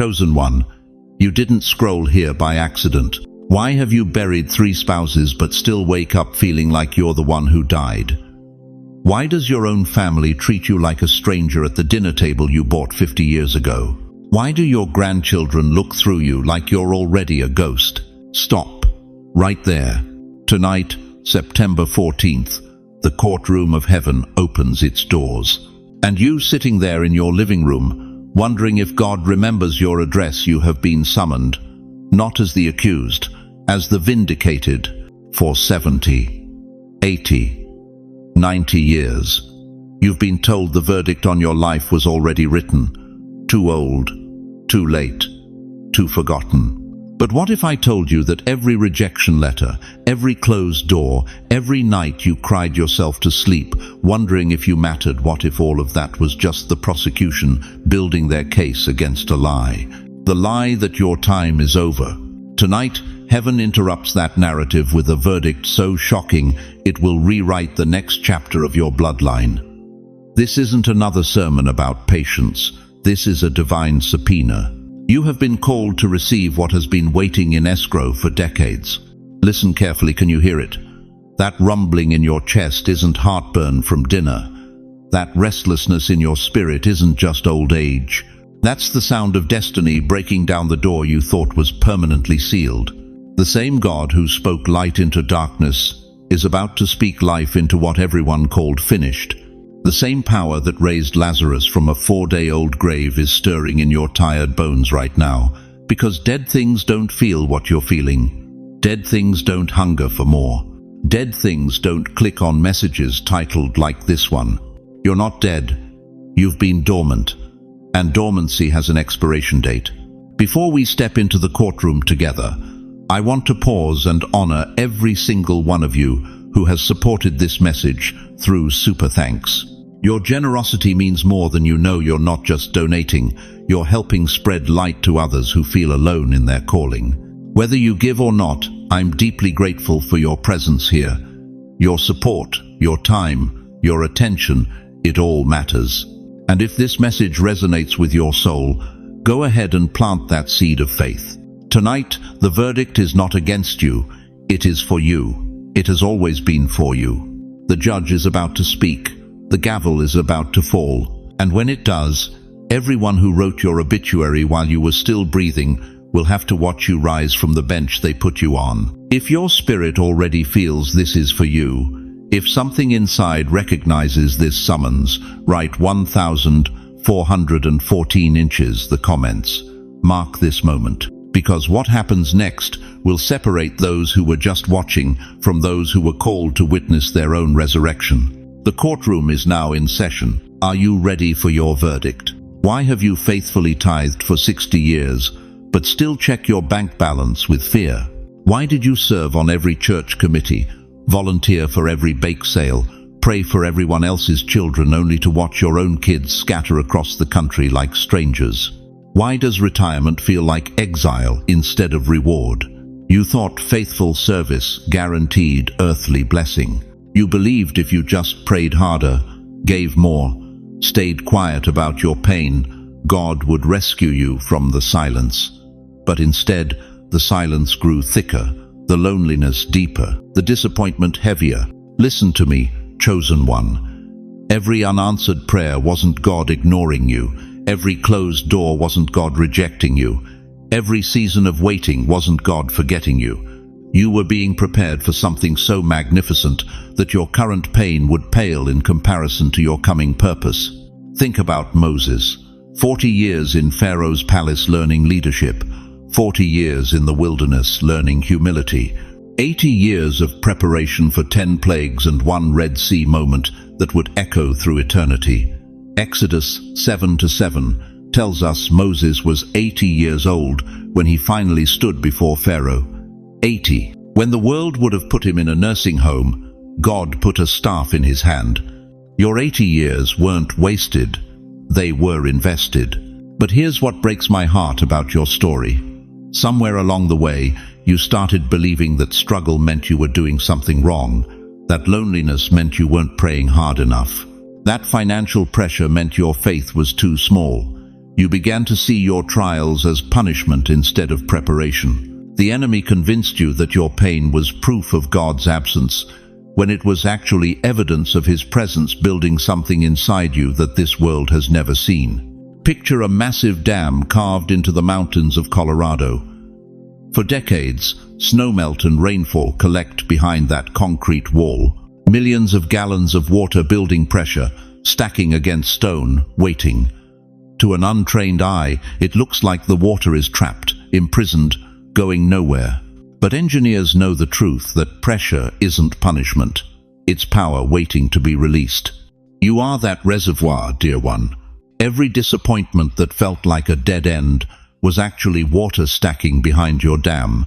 Chosen one, you didn't scroll here by accident. Why have you buried 3 spouses but still wake up feeling like you're the one who died? Why does your own family treat you like a stranger at the dinner table you bought 50 years ago? Why do your grandchildren look through you like you're already a ghost? Stop. Right there. Tonight, September 14th, the courtroom of heaven opens its doors. And you sitting there in your living room, wondering if God remembers your address, you have been summoned, not as the accused, as the vindicated, for 70, 80, 90 years. You've been told the verdict on your life was already written. Too old, too late, too forgotten. But what if I told you that every rejection letter, every closed door, every night you cried yourself to sleep, wondering if you mattered, what if all of that was just the prosecution building their case against a lie? The lie that your time is over. Tonight, heaven interrupts that narrative with a verdict so shocking it will rewrite the next chapter of your bloodline. This isn't another sermon about patience. This is a divine subpoena. You have been called to receive what has been waiting in escrow for decades. Listen carefully, can you hear it? That rumbling in your chest isn't heartburn from dinner. That restlessness in your spirit isn't just old age. That's the sound of destiny breaking down the door you thought was permanently sealed. The same God who spoke light into darkness is about to speak life into what everyone called finished. The same power that raised Lazarus from a 4-day-old grave is stirring in your tired bones right now, because dead things don't feel what you're feeling. Dead things don't hunger for more. Dead things don't click on messages titled like this one. You're not dead. You've been dormant. And dormancy has an expiration date. Before we step into the courtroom together, I want to pause and honor every single one of you who has supported this message through super thanks. Your generosity means more than you know. You're not just donating, you're helping spread light to others who feel alone in their calling. Whether you give or not, I'm deeply grateful for your presence here. Your support, your time, your attention, it all matters. And if this message resonates with your soul, go ahead and plant that seed of faith. Tonight, the verdict is not against you, it is for you. It has always been for you. The judge is about to speak. The gavel is about to fall. And when it does, everyone who wrote your obituary while you were still breathing will have to watch you rise from the bench they put you on. If your spirit already feels this is for you, if something inside recognizes this summons, write 1,414 inches, the comments. Mark this moment. Because what happens next will separate those who were just watching from those who were called to witness their own resurrection. The courtroom is now in session. Are you ready for your verdict? Why have you faithfully tithed for 60 years, but still check your bank balance with fear? Why did you serve on every church committee, volunteer for every bake sale, pray for everyone else's children only to watch your own kids scatter across the country like strangers? Why does retirement feel like exile instead of reward? You thought faithful service guaranteed earthly blessing. You believed if you just prayed harder, gave more, stayed quiet about your pain, God would rescue you from the silence. But instead, the silence grew thicker, the loneliness deeper, the disappointment heavier. Listen to me, chosen one. Every unanswered prayer wasn't God ignoring you. Every closed door wasn't God rejecting you. Every season of waiting wasn't God forgetting you. You were being prepared for something so magnificent that your current pain would pale in comparison to your coming purpose. Think about Moses. 40 years in Pharaoh's palace learning leadership. 40 years in the wilderness learning humility. 80 years of preparation for 10 plagues and one Red Sea moment that would echo through eternity. Exodus 7:7 tells us Moses was 80 years old when he finally stood before Pharaoh. 80. When the world would have put him in a nursing home, God put a staff in his hand. Your 80 years weren't wasted, they were invested. But here's what breaks my heart about your story. Somewhere along the way, you started believing that struggle meant you were doing something wrong, that loneliness meant you weren't praying hard enough, that financial pressure meant your faith was too small. You began to see your trials as punishment instead of preparation. The enemy convinced you that your pain was proof of God's absence, when it was actually evidence of His presence building something inside you that this world has never seen. Picture a massive dam carved into the mountains of Colorado. For decades, snowmelt and rainfall collect behind that concrete wall. Millions of gallons of water building pressure, stacking against stone, waiting. To an untrained eye, it looks like the water is trapped, imprisoned, going nowhere. But engineers know the truth that pressure isn't punishment. It's power waiting to be released. You are that reservoir, dear one. Every disappointment that felt like a dead end was actually water stacking behind your dam.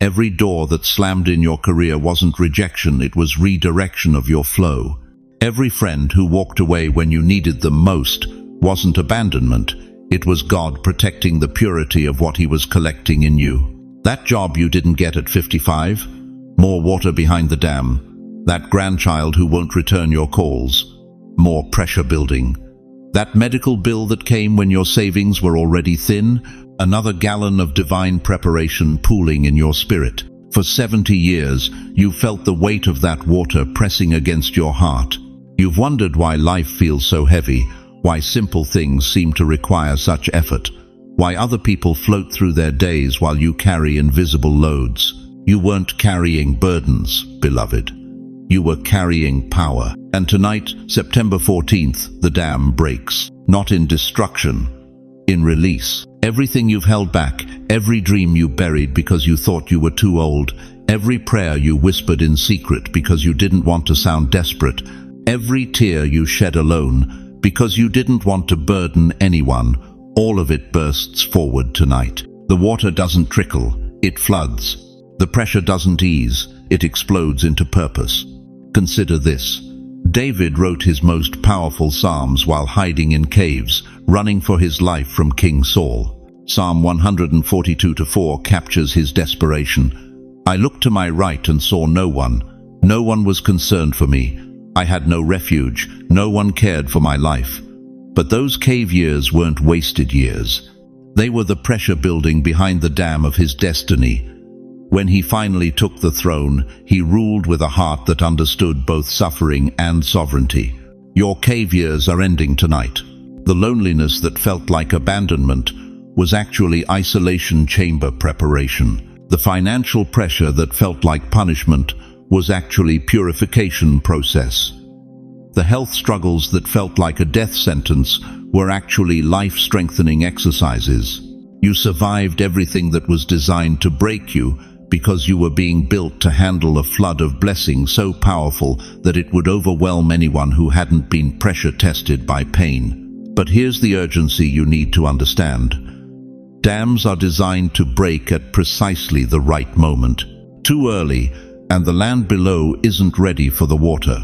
Every door that slammed in your career wasn't rejection, it was redirection of your flow. Every friend who walked away when you needed them most wasn't abandonment, it was God protecting the purity of what He was collecting in you. That job you didn't get at 55, more water behind the dam. That grandchild who won't return your calls, more pressure building. That medical bill that came when your savings were already thin, another gallon of divine preparation pooling in your spirit. For 70 years, you felt the weight of that water pressing against your heart. You've wondered why life feels so heavy, why simple things seem to require such effort, why other people float through their days while you carry invisible loads. You weren't carrying burdens, beloved. You were carrying power. And tonight, September 14th, the dam breaks. Not in destruction, in release. Everything you've held back, every dream you buried because you thought you were too old, every prayer you whispered in secret because you didn't want to sound desperate, every tear you shed alone because you didn't want to burden anyone, all of it bursts forward tonight. The water doesn't trickle, it floods. The pressure doesn't ease, it explodes into purpose. Consider this. David wrote his most powerful psalms while hiding in caves, running for his life from King Saul. Psalm 142:4 captures his desperation. I looked to my right and saw no one. No one was concerned for me. I had no refuge. No one cared for my life. But those cave years weren't wasted years. They were the pressure building behind the dam of his destiny. When he finally took the throne, he ruled with a heart that understood both suffering and sovereignty. Your cave years are ending tonight. The loneliness that felt like abandonment was actually isolation chamber preparation. The financial pressure that felt like punishment was actually purification process. The health struggles that felt like a death sentence were actually life-strengthening exercises. You survived everything that was designed to break you because you were being built to handle a flood of blessing so powerful that it would overwhelm anyone who hadn't been pressure-tested by pain. But here's the urgency you need to understand. Dams are designed to break at precisely the right moment. Too early, and the land below isn't ready for the water.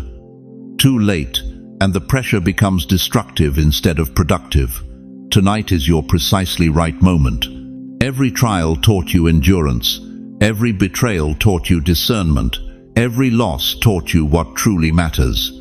Too late, and the pressure becomes destructive instead of productive. Tonight is your precisely right moment. Every trial taught you endurance. Every betrayal taught you discernment. Every loss taught you what truly matters.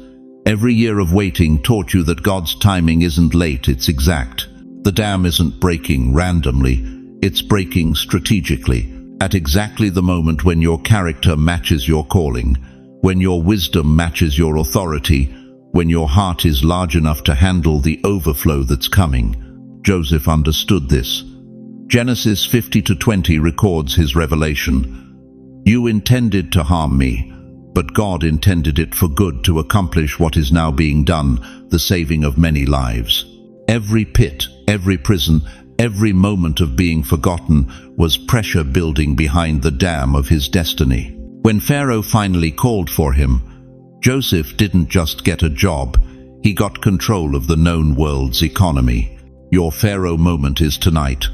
Every year of waiting taught you that God's timing isn't late, it's exact. The dam isn't breaking randomly, it's breaking strategically, at exactly the moment when your character matches your calling, when your wisdom matches your authority, when your heart is large enough to handle the overflow that's coming. Joseph understood this. Genesis 50:20 records his revelation. You intended to harm me, but God intended it for good to accomplish what is now being done, the saving of many lives. Every pit, every prison, every moment of being forgotten was pressure building behind the dam of his destiny. When Pharaoh finally called for him, Joseph didn't just get a job, he got control of the known world's economy. Your Pharaoh moment is tonight.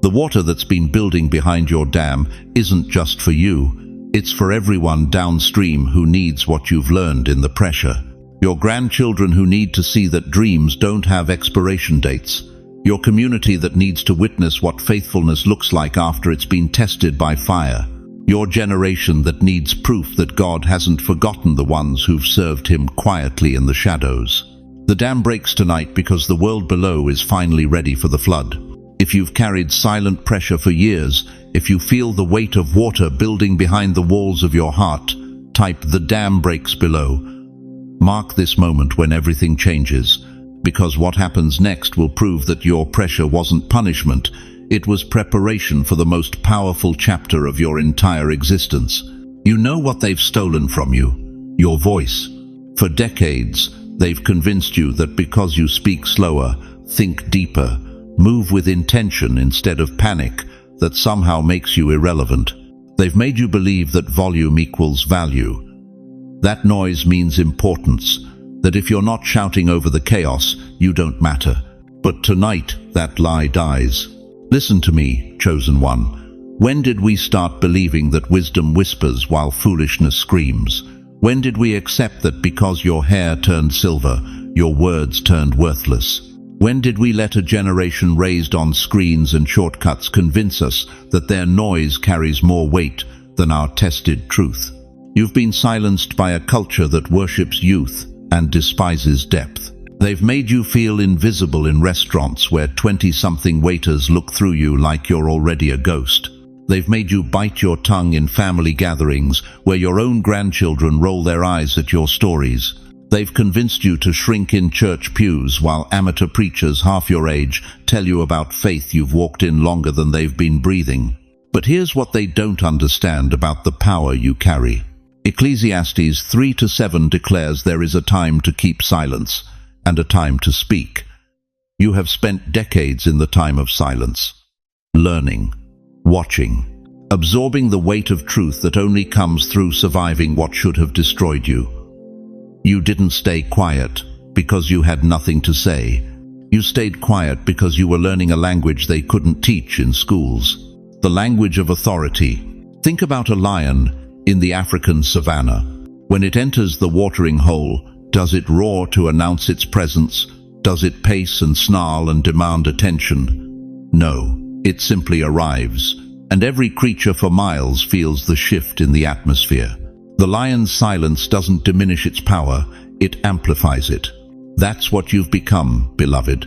The water that's been building behind your dam isn't just for you, it's for everyone downstream who needs what you've learned in the pressure. Your grandchildren who need to see that dreams don't have expiration dates. Your community that needs to witness what faithfulness looks like after it's been tested by fire. Your generation that needs proof that God hasn't forgotten the ones who've served Him quietly in the shadows. The dam breaks tonight because the world below is finally ready for the flood. If you've carried silent pressure for years, if you feel the weight of water building behind the walls of your heart, type "the dam breaks" below. Mark this moment when everything changes, because what happens next will prove that your pressure wasn't punishment, it was preparation for the most powerful chapter of your entire existence. You know what they've stolen from you? Your voice. For decades, they've convinced you that because you speak slower, think deeper, move with intention instead of panic, that somehow makes you irrelevant. They've made you believe that volume equals value. That noise means importance, that if you're not shouting over the chaos, you don't matter. But tonight, that lie dies. Listen to me, chosen one. When did we start believing that wisdom whispers while foolishness screams? When did we accept that because your hair turned silver, your words turned worthless? When did we let a generation raised on screens and shortcuts convince us that their noise carries more weight than our tested truth? You've been silenced by a culture that worships youth and despises depth. They've made you feel invisible in restaurants where 20-something waiters look through you like you're already a ghost. They've made you bite your tongue in family gatherings where your own grandchildren roll their eyes at your stories. They've convinced you to shrink in church pews while amateur preachers half your age tell you about faith you've walked in longer than they've been breathing. But here's what they don't understand about the power you carry. Ecclesiastes 3:7 declares there is a time to keep silence and a time to speak. You have spent decades in the time of silence, learning, watching, absorbing the weight of truth that only comes through surviving what should have destroyed you. You didn't stay quiet because you had nothing to say. You stayed quiet because you were learning a language they couldn't teach in schools. The language of authority. Think about a lion in the African savannah. When it enters the watering hole, does it roar to announce its presence? Does it pace and snarl and demand attention? No, it simply arrives, and every creature for miles feels the shift in the atmosphere. The lion's silence doesn't diminish its power, it amplifies it. That's what you've become, beloved.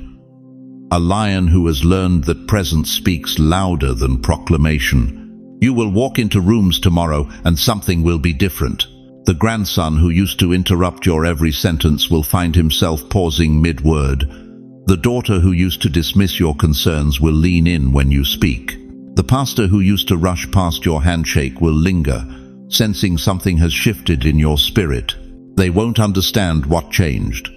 A lion who has learned that presence speaks louder than proclamation. You will walk into rooms tomorrow and something will be different. The grandson who used to interrupt your every sentence will find himself pausing mid-word. The daughter who used to dismiss your concerns will lean in when you speak. The pastor who used to rush past your handshake will linger, sensing something has shifted in your spirit. They won't understand what changed,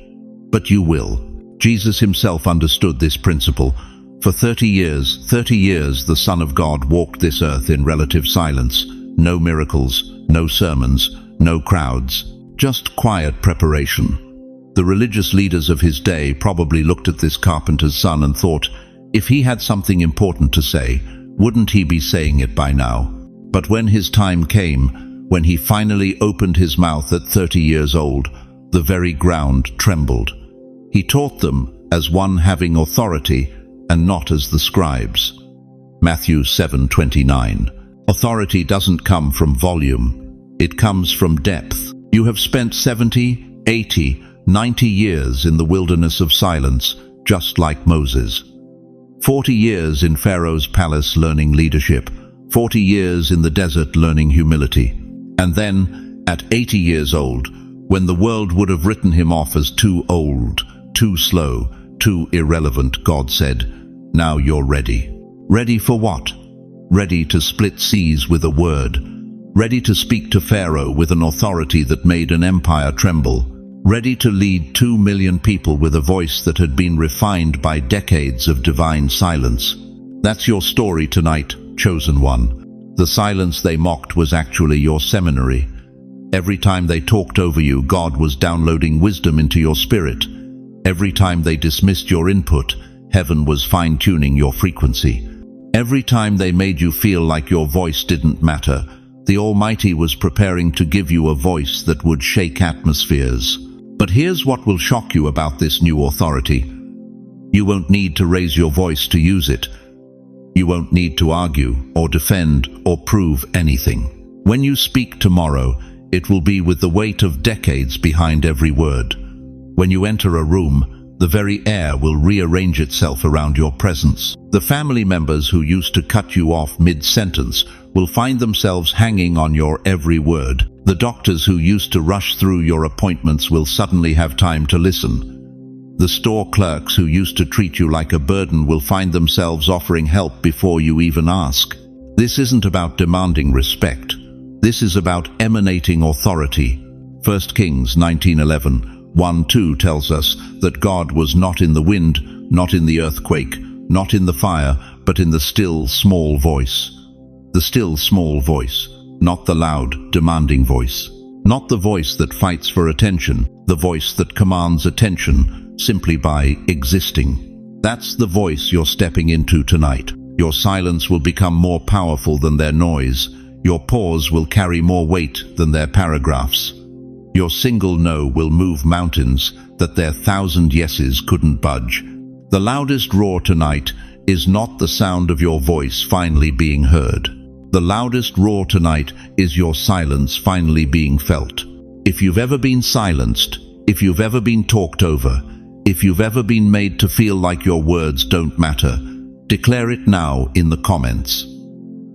but you will. Jesus himself understood this principle. For 30 years, the Son of God walked this earth in relative silence. No miracles, no sermons, no crowds, just quiet preparation. The religious leaders of his day probably looked at this carpenter's son and thought, if he had something important to say, wouldn't he be saying it by now? But when his time came, when he finally opened his mouth at 30 years old, the very ground trembled. He taught them as one having authority and not as the scribes. Matthew 7:29. Authority doesn't come from volume. It comes from depth. You have spent 70, 80, 90 years in the wilderness of silence, just like Moses. 40 years in Pharaoh's palace learning leadership. 40 years in the desert learning humility. And then, at 80 years old, when the world would have written him off as too old, too slow, too irrelevant, God said, now you're ready. Ready for what? Ready to split seas with a word. Ready to speak to Pharaoh with an authority that made an empire tremble. Ready to lead 2 million people with a voice that had been refined by decades of divine silence. That's your story tonight, chosen one. The silence they mocked was actually your seminary. Every time they talked over you, God was downloading wisdom into your spirit. Every time they dismissed your input, heaven was fine-tuning your frequency. Every time they made you feel like your voice didn't matter, the Almighty was preparing to give you a voice that would shake atmospheres. But here's what will shock you about this new authority. You won't need to raise your voice to use it. You won't need to argue or defend or prove anything. When you speak tomorrow, it will be with the weight of decades behind every word. When you enter a room, the very air will rearrange itself around your presence. The family members who used to cut you off mid-sentence will find themselves hanging on your every word. The doctors who used to rush through your appointments will suddenly have time to listen. The store clerks who used to treat you like a burden will find themselves offering help before you even ask. This isn't about demanding respect. This is about emanating authority. 1 Kings 19:11, 1-2 tells us that God was not in the wind, not in the earthquake, not in the fire, but in the still, small voice. The still, small voice, not the loud, demanding voice. Not the voice that fights for attention, the voice that commands attention simply by existing. That's the voice you're stepping into tonight. Your silence will become more powerful than their noise. Your pause will carry more weight than their paragraphs. Your single no will move mountains that their 1,000 yeses couldn't budge. The loudest roar tonight is not the sound of your voice finally being heard. The loudest roar tonight is your silence finally being felt. If you've ever been silenced, if you've ever been talked over, if you've ever been made to feel like your words don't matter, declare it now in the comments.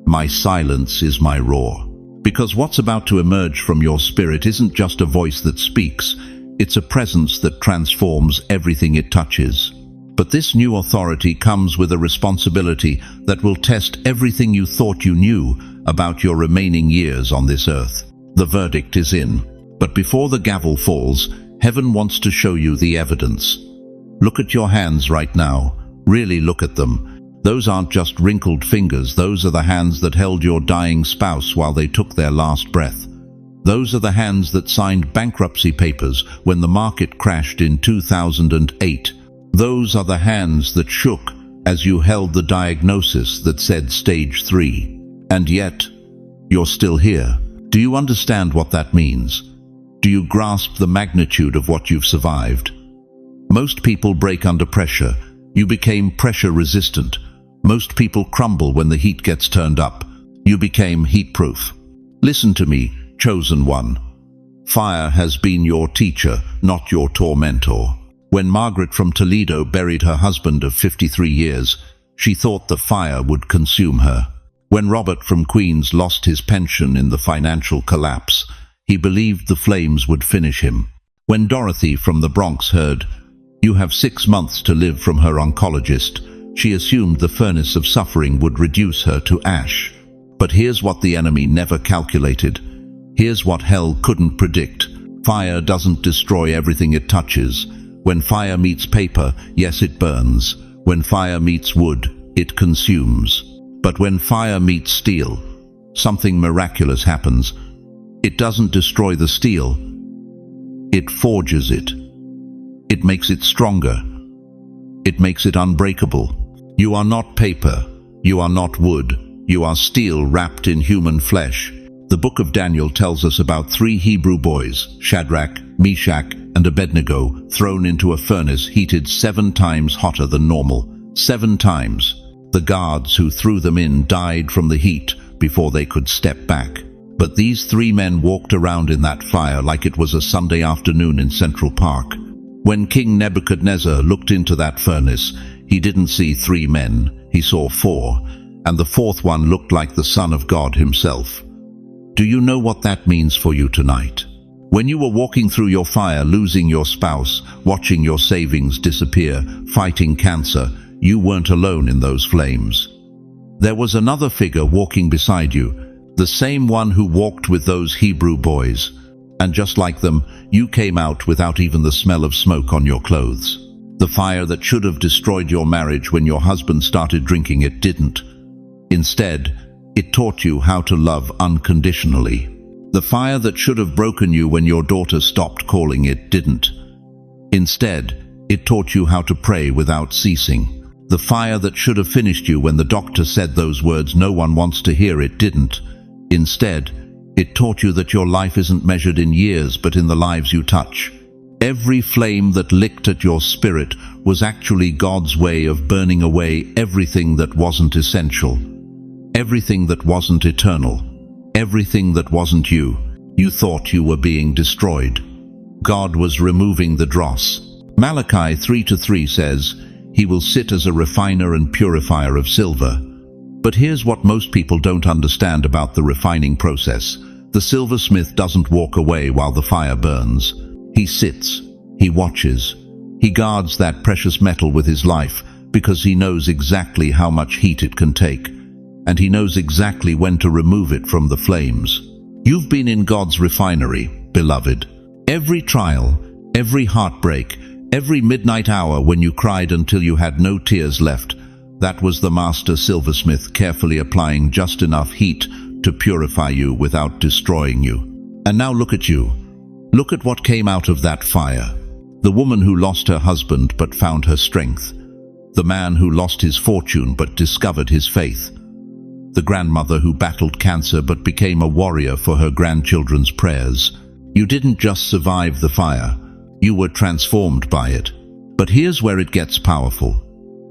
My silence is my roar. Because what's about to emerge from your spirit isn't just a voice that speaks, it's a presence that transforms everything it touches. But this new authority comes with a responsibility that will test everything you thought you knew about your remaining years on this earth. The verdict is in. But before the gavel falls, heaven wants to show you the evidence. Look at your hands right now. Really look at them. Those aren't just wrinkled fingers. Those are the hands that held your dying spouse while they took their last breath. Those are the hands that signed bankruptcy papers when the market crashed in 2008. Those are the hands that shook as you held the diagnosis that said stage 3. And yet, you're still here. Do you understand what that means? Do you grasp the magnitude of what you've survived? Most people break under pressure. You became pressure resistant. Most people crumble when the heat gets turned up. You became heat-proof. Listen to me, chosen one. Fire has been your teacher, not your tormentor. When Margaret from Toledo buried her husband of 53 years, she thought the fire would consume her. When Robert from Queens lost his pension in the financial collapse, he believed the flames would finish him. When Dorothy from the Bronx heard, "You have 6 months to live," from her oncologist, she assumed the furnace of suffering would reduce her to ash. But here's what the enemy never calculated. Here's what hell couldn't predict. Fire doesn't destroy everything it touches. When fire meets paper, yes, it burns. When fire meets wood, it consumes. But when fire meets steel, something miraculous happens. It doesn't destroy the steel. It forges it. It makes it stronger. It makes it unbreakable. You are not paper. You are not wood. You are steel wrapped in human flesh. The book of Daniel tells us about 3 Hebrew boys, Shadrach, Meshach, and Abednego, thrown into a furnace heated 7 times hotter than normal. 7 times. The guards who threw them in died from the heat before they could step back. But these 3 men walked around in that fire like it was a Sunday afternoon in Central Park. When King Nebuchadnezzar looked into that furnace, he didn't see 3 men, he saw 4, and the 4th one looked like the Son of God himself. Do you know what that means for you tonight? When you were walking through your fire, losing your spouse, watching your savings disappear, fighting cancer, you weren't alone in those flames. There was another figure walking beside you, the same one who walked with those Hebrew boys. And just like them, you came out without even the smell of smoke on your clothes. The fire that should have destroyed your marriage when your husband started drinking, it didn't. Instead, it taught you how to love unconditionally. The fire that should have broken you when your daughter stopped calling, it didn't. Instead, it taught you how to pray without ceasing. The fire that should have finished you when the doctor said those words no one wants to hear, it didn't. Instead, it taught you that your life isn't measured in years, but in the lives you touch. Every flame that licked at your spirit was actually God's way of burning away everything that wasn't essential, everything that wasn't eternal, everything that wasn't you. You thought you were being destroyed. God was removing the dross. Malachi 3:3 says, "He will sit as a refiner and purifier of silver." But here's what most people don't understand about the refining process. The silversmith doesn't walk away while the fire burns. He sits, he watches, he guards that precious metal with his life because he knows exactly how much heat it can take, and he knows exactly when to remove it from the flames. You've been in God's refinery, beloved. Every trial, every heartbreak, every midnight hour when you cried until you had no tears left, that was the master silversmith carefully applying just enough heat to purify you without destroying you. And now look at you. Look at what came out of that fire. The woman who lost her husband but found her strength. The man who lost his fortune but discovered his faith. The grandmother who battled cancer but became a warrior for her grandchildren's prayers. You didn't just survive the fire. You were transformed by it. But here's where it gets powerful.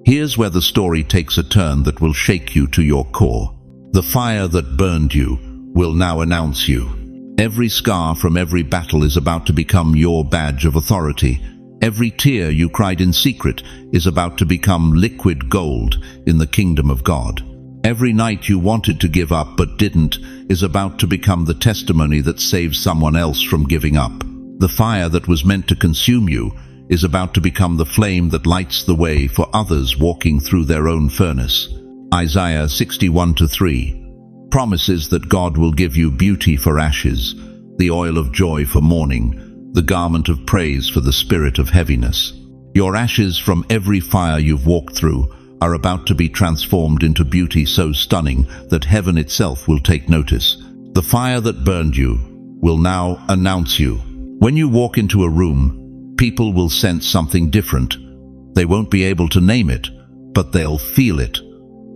Here's where the story takes a turn that will shake you to your core. The fire that burned you will now announce you. Every scar from every battle is about to become your badge of authority. Every tear you cried in secret is about to become liquid gold in the kingdom of God. Every night you wanted to give up but didn't is about to become the testimony that saves someone else from giving up. The fire that was meant to consume you is about to become the flame that lights the way for others walking through their own furnace. Isaiah 61:3 promises that God will give you beauty for ashes, the oil of joy for mourning, the garment of praise for the spirit of heaviness. Your ashes from every fire you've walked through are about to be transformed into beauty so stunning that heaven itself will take notice. The fire that burned you will now announce you. When you walk into a room, people will sense something different. They won't be able to name it, but they'll feel it.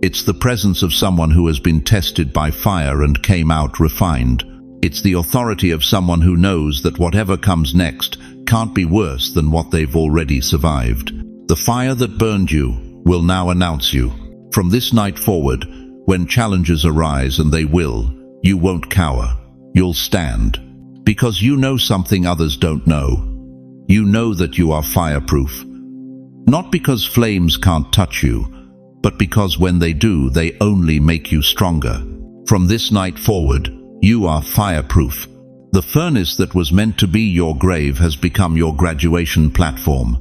It's the presence of someone who has been tested by fire and came out refined. It's the authority of someone who knows that whatever comes next can't be worse than what they've already survived. The fire that burned you will now announce you. From this night forward, when challenges arise, and they will, you won't cower. You'll stand. Because you know something others don't know. You know that you are fireproof. Not because flames can't touch you, but because when they do, they only make you stronger. From this night forward, you are fireproof. The furnace that was meant to be your grave has become your graduation platform.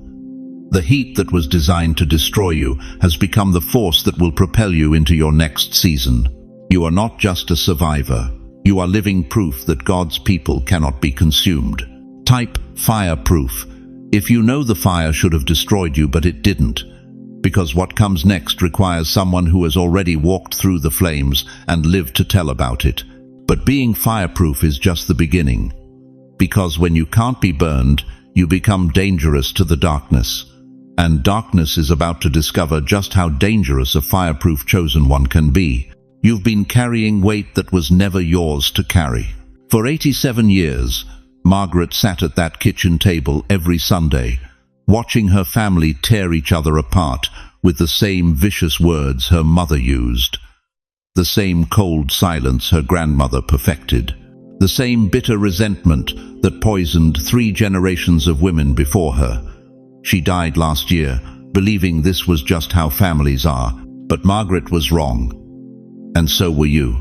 The heat that was designed to destroy you has become the force that will propel you into your next season. You are not just a survivor. You are living proof that God's people cannot be consumed. Type fireproof if you know the fire should have destroyed you, but it didn't. Because what comes next requires someone who has already walked through the flames and lived to tell about it. But being fireproof is just the beginning. Because when you can't be burned, you become dangerous to the darkness. And darkness is about to discover just how dangerous a fireproof chosen one can be. You've been carrying weight that was never yours to carry. For 87 years, Margaret sat at that kitchen table every Sunday, watching her family tear each other apart with the same vicious words her mother used, the same cold silence her grandmother perfected, the same bitter resentment that poisoned 3 generations of women before her. She died last year, believing this was just how families are, but Margaret was wrong. And so were you.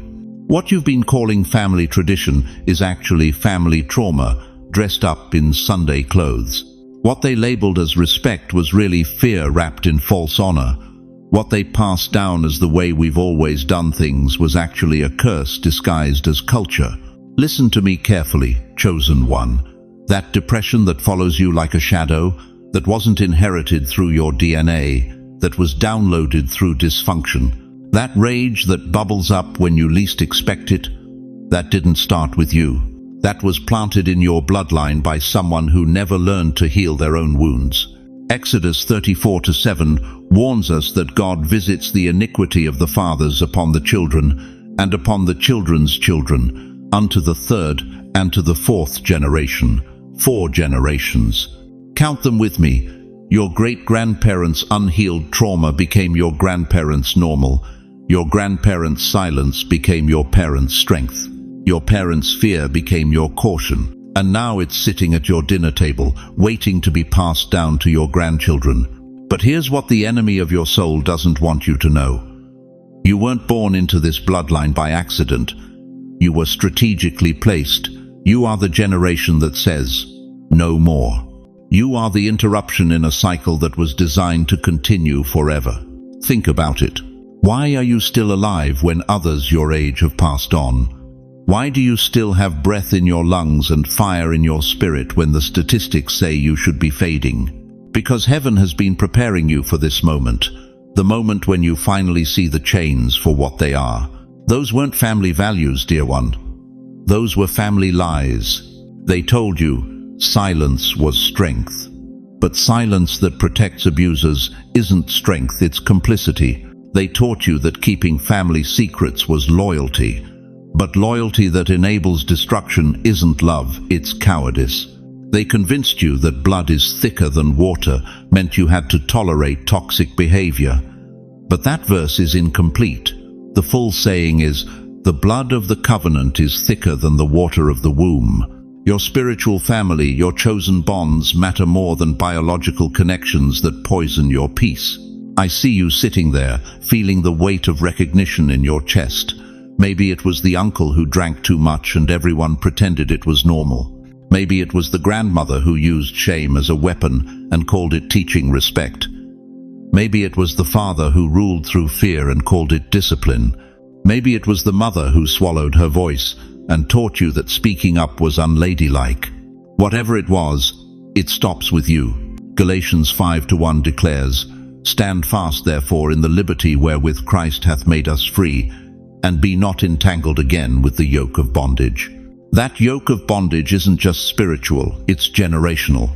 What you've been calling family tradition is actually family trauma, dressed up in Sunday clothes. What they labeled as respect was really fear wrapped in false honor. What they passed down as the way we've always done things was actually a curse disguised as culture. Listen to me carefully, chosen one. That depression that follows you like a shadow, that wasn't inherited through your DNA, that was downloaded through dysfunction, that rage that bubbles up when you least expect it, that didn't start with you. That was planted in your bloodline by someone who never learned to heal their own wounds. Exodus 34:7 warns us that God visits the iniquity of the fathers upon the children, and upon the children's children, unto the 3rd and to the 4th generation. 4 generations. Count them with me. Your great-grandparents' unhealed trauma became your grandparents' normal. Your grandparents' silence became your parents' strength. Your parents' fear became your caution. And now it's sitting at your dinner table, waiting to be passed down to your grandchildren. But here's what the enemy of your soul doesn't want you to know. You weren't born into this bloodline by accident. You were strategically placed. You are the generation that says, "No more." You are the interruption in a cycle that was designed to continue forever. Think about it. Why are you still alive when others your age have passed on? Why do you still have breath in your lungs and fire in your spirit when the statistics say you should be fading? Because heaven has been preparing you for this moment, the moment when you finally see the chains for what they are. Those weren't family values, dear one. Those were family lies. They told you silence was strength. But silence that protects abusers isn't strength, it's complicity. They taught you that keeping family secrets was loyalty. But loyalty that enables destruction isn't love, it's cowardice. They convinced you that blood is thicker than water meant you had to tolerate toxic behavior. But that verse is incomplete. The full saying is, the blood of the covenant is thicker than the water of the womb. Your spiritual family, your chosen bonds matter more than biological connections that poison your peace. I see you sitting there, feeling the weight of recognition in your chest. Maybe it was the uncle who drank too much and everyone pretended it was normal. Maybe it was the grandmother who used shame as a weapon and called it teaching respect. Maybe it was the father who ruled through fear and called it discipline. Maybe it was the mother who swallowed her voice and taught you that speaking up was unladylike. Whatever it was, it stops with you. Galatians 5:1 declares, "Stand fast therefore in the liberty wherewith Christ hath made us free, and be not entangled again with the yoke of bondage." That yoke of bondage isn't just spiritual, it's generational.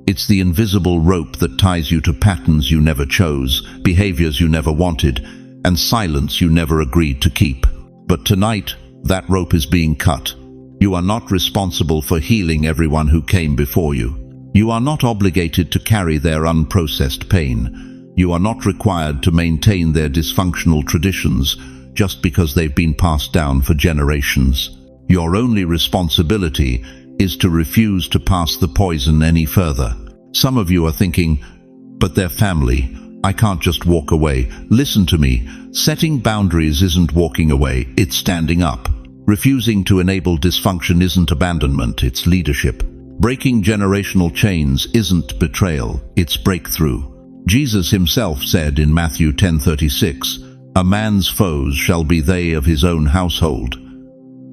It's the invisible rope that ties you to patterns you never chose, behaviors you never wanted, and silence you never agreed to keep. But tonight, that rope is being cut. You are not responsible for healing everyone who came before you. You are not obligated to carry their unprocessed pain. You are not required to maintain their dysfunctional traditions just because they've been passed down for generations. Your only responsibility is to refuse to pass the poison any further. Some of you are thinking, but they're family. I can't just walk away. Listen to me. Setting boundaries isn't walking away, it's standing up. Refusing to enable dysfunction isn't abandonment, it's leadership. Breaking generational chains isn't betrayal, it's breakthrough. Jesus himself said in Matthew 10:36, "A man's foes shall be they of his own household."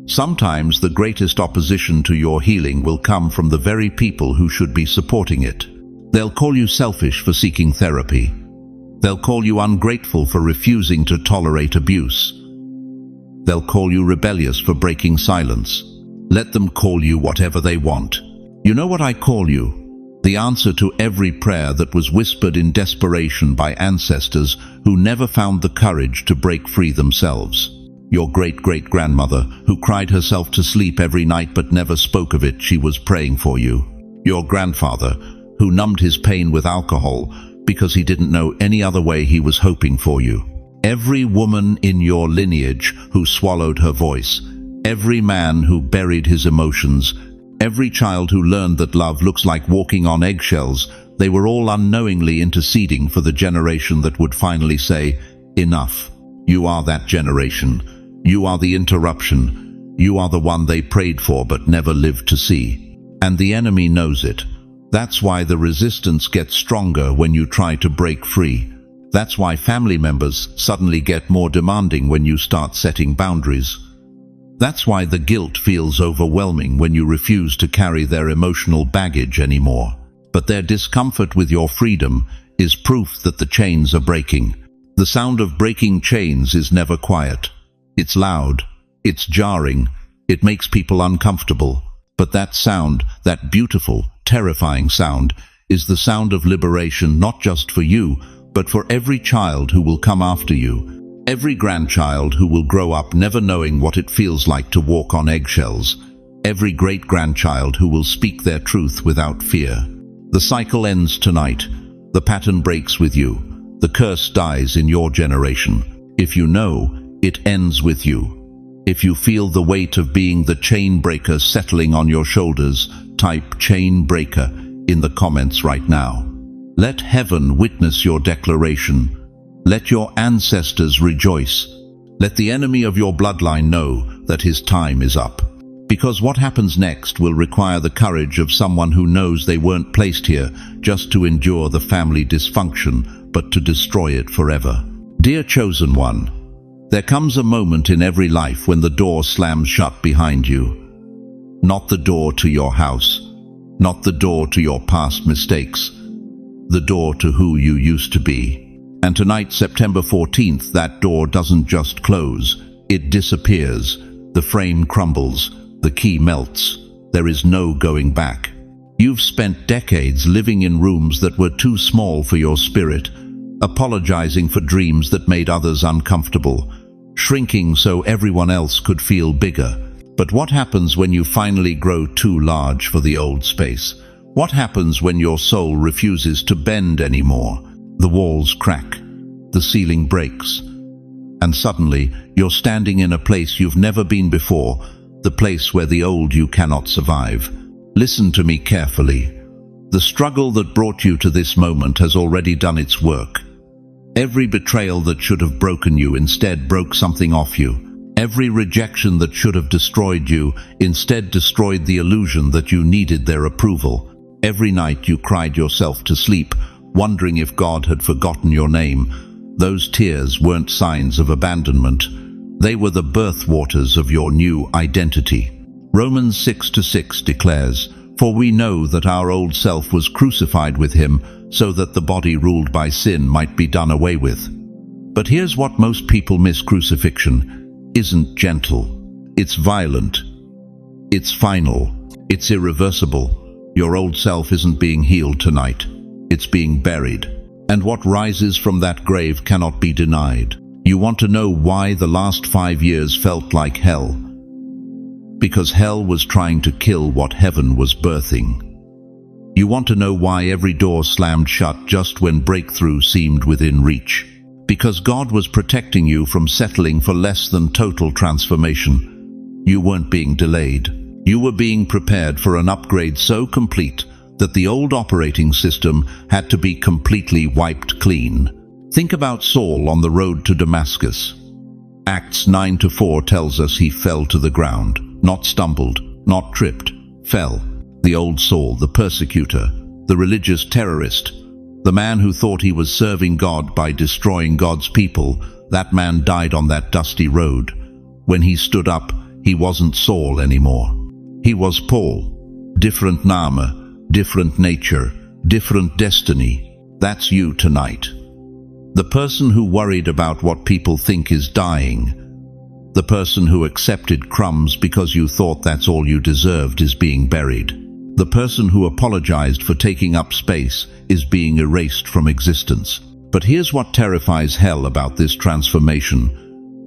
Sometimes the greatest opposition to your healing will come from the very people who should be supporting it. They'll call you selfish for seeking therapy. They'll call you ungrateful for refusing to tolerate abuse. They'll call you rebellious for breaking silence. Let them call you whatever they want. You know what I call you? The answer to every prayer that was whispered in desperation by ancestors who never found the courage to break free themselves. Your great-great-grandmother, who cried herself to sleep every night but never spoke of it, she was praying for you. Your grandfather, who numbed his pain with alcohol because he didn't know any other way, he was hoping for you. Every woman in your lineage who swallowed her voice, every man who buried his emotions, every child who learned that love looks like walking on eggshells, they were all unknowingly interceding for the generation that would finally say, "Enough." You are that generation. You are the interruption. You are the one they prayed for but never lived to see. And the enemy knows it. That's why the resistance gets stronger when you try to break free. That's why family members suddenly get more demanding when you start setting boundaries. That's why the guilt feels overwhelming when you refuse to carry their emotional baggage anymore. But their discomfort with your freedom is proof that the chains are breaking. The sound of breaking chains is never quiet. It's loud, it's jarring, it makes people uncomfortable. But that sound, that beautiful, terrifying sound, is the sound of liberation, not just for you, but for every child who will come after you. Every grandchild who will grow up never knowing what it feels like to walk on eggshells. Every great-grandchild who will speak their truth without fear. The cycle ends tonight. The pattern breaks with you. The curse dies in your generation. If you know, it ends with you. If you feel the weight of being the chain breaker settling on your shoulders, type chain breaker in the comments right now. Let heaven witness your declaration. Let your ancestors rejoice. Let the enemy of your bloodline know that his time is up. Because what happens next will require the courage of someone who knows they weren't placed here just to endure the family dysfunction, but to destroy it forever. Dear chosen one, there comes a moment in every life when the door slams shut behind you. Not the door to your house, not the door to your past mistakes, the door to who you used to be. And tonight, September 14th, that door doesn't just close, it disappears. The frame crumbles, the key melts. There is no going back. You've spent decades living in rooms that were too small for your spirit, apologizing for dreams that made others uncomfortable, shrinking so everyone else could feel bigger. But what happens when you finally grow too large for the old space? What happens when your soul refuses to bend anymore? The walls crack, the ceiling breaks, and suddenly you're standing in a place you've never been before, the place where the old you cannot survive. Listen to me carefully. The struggle that brought you to this moment has already done its work. Every betrayal that should have broken you instead broke something off you. Every rejection that should have destroyed you instead destroyed the illusion that you needed their approval. Every night you cried yourself to sleep, wondering if God had forgotten your name. Those tears weren't signs of abandonment. They were the birth waters of your new identity. Romans 6:6 declares, "For we know that our old self was crucified with him, so that the body ruled by sin might be done away with." But here's what most people miss: crucifixion isn't gentle. It's violent. It's final. It's irreversible. Your old self isn't being healed tonight. It's being buried. And what rises from that grave cannot be denied. You want to know why the last 5 years felt like hell? Because hell was trying to kill what heaven was birthing. You want to know why every door slammed shut just when breakthrough seemed within reach? Because God was protecting you from settling for less than total transformation. You weren't being delayed. You were being prepared for an upgrade so complete that the old operating system had to be completely wiped clean. Think about Saul on the road to Damascus. Acts 9:4 tells us he fell to the ground, not stumbled, not tripped, fell. The old Saul, the persecutor, the religious terrorist, the man who thought he was serving God by destroying God's people, that man died on that dusty road. When he stood up, he wasn't Saul anymore. He was Paul. Different name, different nature, different destiny. That's you tonight. The person who worried about what people think is dying. The person who accepted crumbs because you thought that's all you deserved is being buried. The person who apologized for taking up space is being erased from existence. But here's what terrifies hell about this transformation.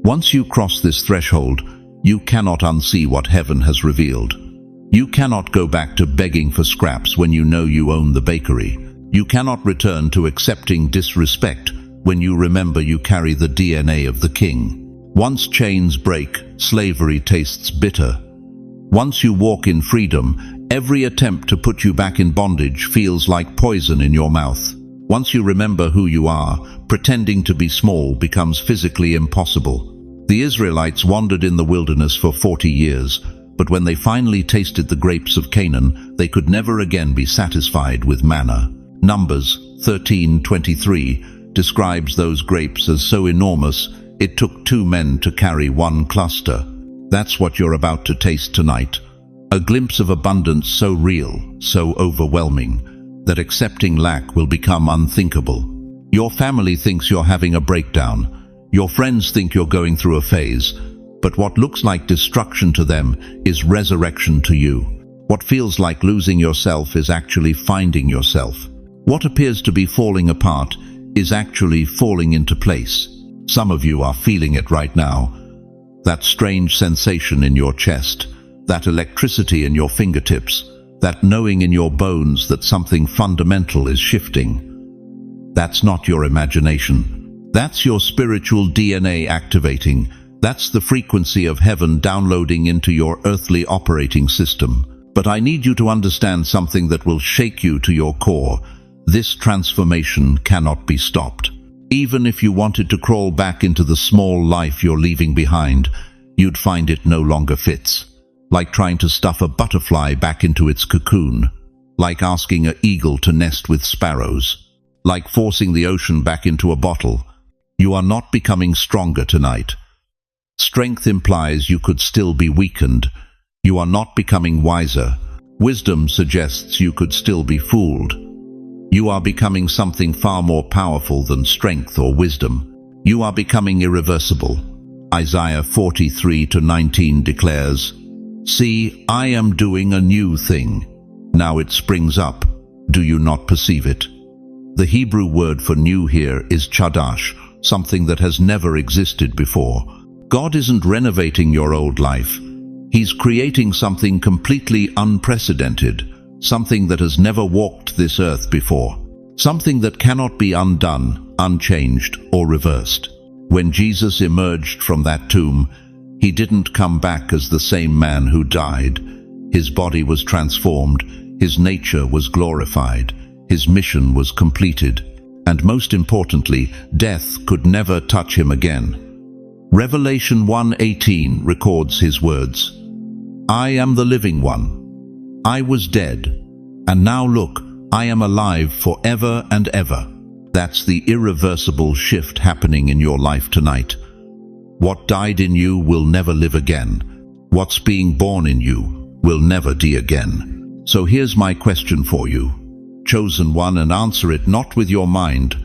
Once you cross this threshold, you cannot unsee what heaven has revealed. You cannot go back to begging for scraps when you know you own the bakery. You cannot return to accepting disrespect when you remember you carry the DNA of the king. Once chains break, slavery tastes bitter. Once you walk in freedom, every attempt to put you back in bondage feels like poison in your mouth. Once you remember who you are, pretending to be small becomes physically impossible. The Israelites wandered in the wilderness for 40 years, but when they finally tasted the grapes of Canaan, they could never again be satisfied with manna. Numbers 13:23 describes those grapes as so enormous, it took 2 men to carry 1 cluster. That's what you're about to taste tonight. A glimpse of abundance so real, so overwhelming, that accepting lack will become unthinkable. Your family thinks you're having a breakdown. Your friends think you're going through a phase. But what looks like destruction to them is resurrection to you. What feels like losing yourself is actually finding yourself. What appears to be falling apart is actually falling into place. Some of you are feeling it right now. That strange sensation in your chest, that electricity in your fingertips, that knowing in your bones that something fundamental is shifting. That's not your imagination. That's your spiritual DNA activating. That's the frequency of heaven downloading into your earthly operating system. But I need you to understand something that will shake you to your core. This transformation cannot be stopped. Even if you wanted to crawl back into the small life you're leaving behind, you'd find it no longer fits. Like trying to stuff a butterfly back into its cocoon. Like asking an eagle to nest with sparrows. Like forcing the ocean back into a bottle. You are not becoming stronger tonight. Strength implies you could still be weakened. You are not becoming wiser. Wisdom suggests you could still be fooled. You are becoming something far more powerful than strength or wisdom. You are becoming irreversible. Isaiah 43:19 declares, "See, I am doing a new thing. Now it springs up. Do you not perceive it?" The Hebrew word for new here is chadash, something that has never existed before. God isn't renovating your old life. He's creating something completely unprecedented, something that has never walked this earth before, something that cannot be undone, unchanged, or reversed. When Jesus emerged from that tomb, he didn't come back as the same man who died. His body was transformed, his nature was glorified, his mission was completed, and most importantly, death could never touch him again. Revelation 1:18 records his words, "I am the living one. I was dead, and now look, I am alive forever and ever." That's the irreversible shift happening in your life tonight. What died in you will never live again. What's being born in you will never die again. So here's my question for you, chosen one, and answer it not with your mind,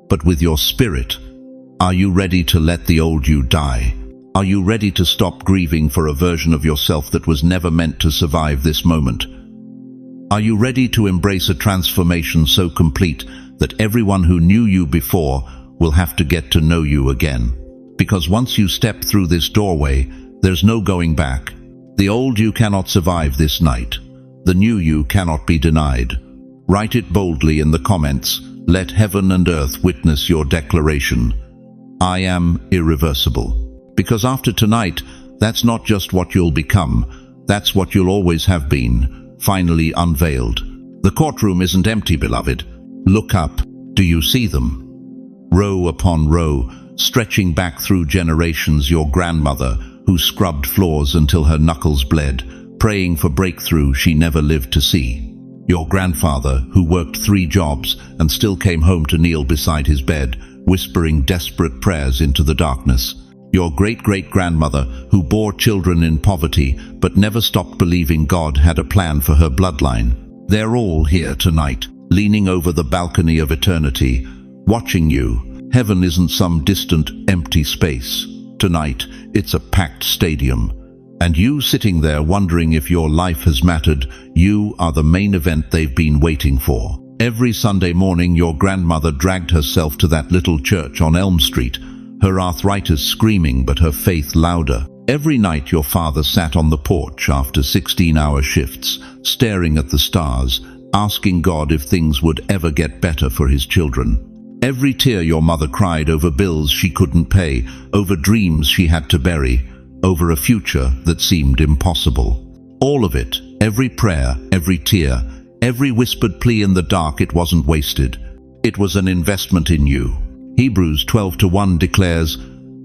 but with your spirit. Are you ready to let the old you die? Are you ready to stop grieving for a version of yourself that was never meant to survive this moment? Are you ready to embrace a transformation so complete that everyone who knew you before will have to get to know you again? Because once you step through this doorway, there's no going back. The old you cannot survive this night. The new you cannot be denied. Write it boldly in the comments. Let heaven and earth witness your declaration. I am irreversible. Because after tonight, that's not just what you'll become. That's what you'll always have been, finally unveiled. The courtroom isn't empty, beloved. Look up. Do you see them? Row upon row, stretching back through generations, your grandmother, who scrubbed floors until her knuckles bled, praying for breakthrough she never lived to see. Your grandfather, who worked 3 jobs and still came home to kneel beside his bed, whispering desperate prayers into the darkness. Your great-great-grandmother, who bore children in poverty but never stopped believing God had a plan for her bloodline. They're all here tonight, leaning over the balcony of eternity, watching you. Heaven isn't some distant, empty space. Tonight, it's a packed stadium. And you sitting there wondering if your life has mattered, you are the main event they've been waiting for. Every Sunday morning, your grandmother dragged herself to that little church on Elm Street, her arthritis screaming but her faith louder. Every night your father sat on the porch after 16-hour shifts, staring at the stars, asking God if things would ever get better for his children. Every tear your mother cried over bills she couldn't pay, over dreams she had to bury, over a future that seemed impossible. All of it, every prayer, every tear, every whispered plea in the dark, it wasn't wasted. It was an investment in you. Hebrews 12:1 declares,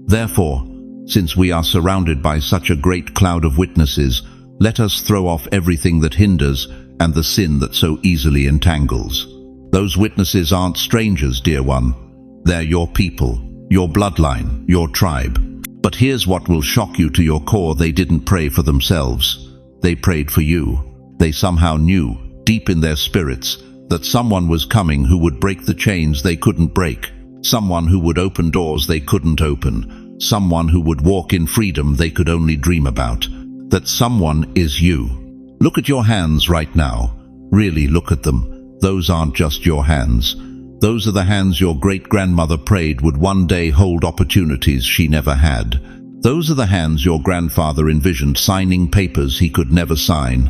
"Therefore, since we are surrounded by such a great cloud of witnesses, let us throw off everything that hinders and the sin that so easily entangles." Those witnesses aren't strangers, dear one. They're your people, your bloodline, your tribe. But here's what will shock you to your core: they didn't pray for themselves. They prayed for you. They somehow knew, deep in their spirits, that someone was coming who would break the chains they couldn't break. Someone who would open doors they couldn't open. Someone who would walk in freedom they could only dream about. That someone is you. Look at your hands right now. Really look at them. Those aren't just your hands. Those are the hands your great-grandmother prayed would one day hold opportunities she never had. Those are the hands your grandfather envisioned signing papers he could never sign,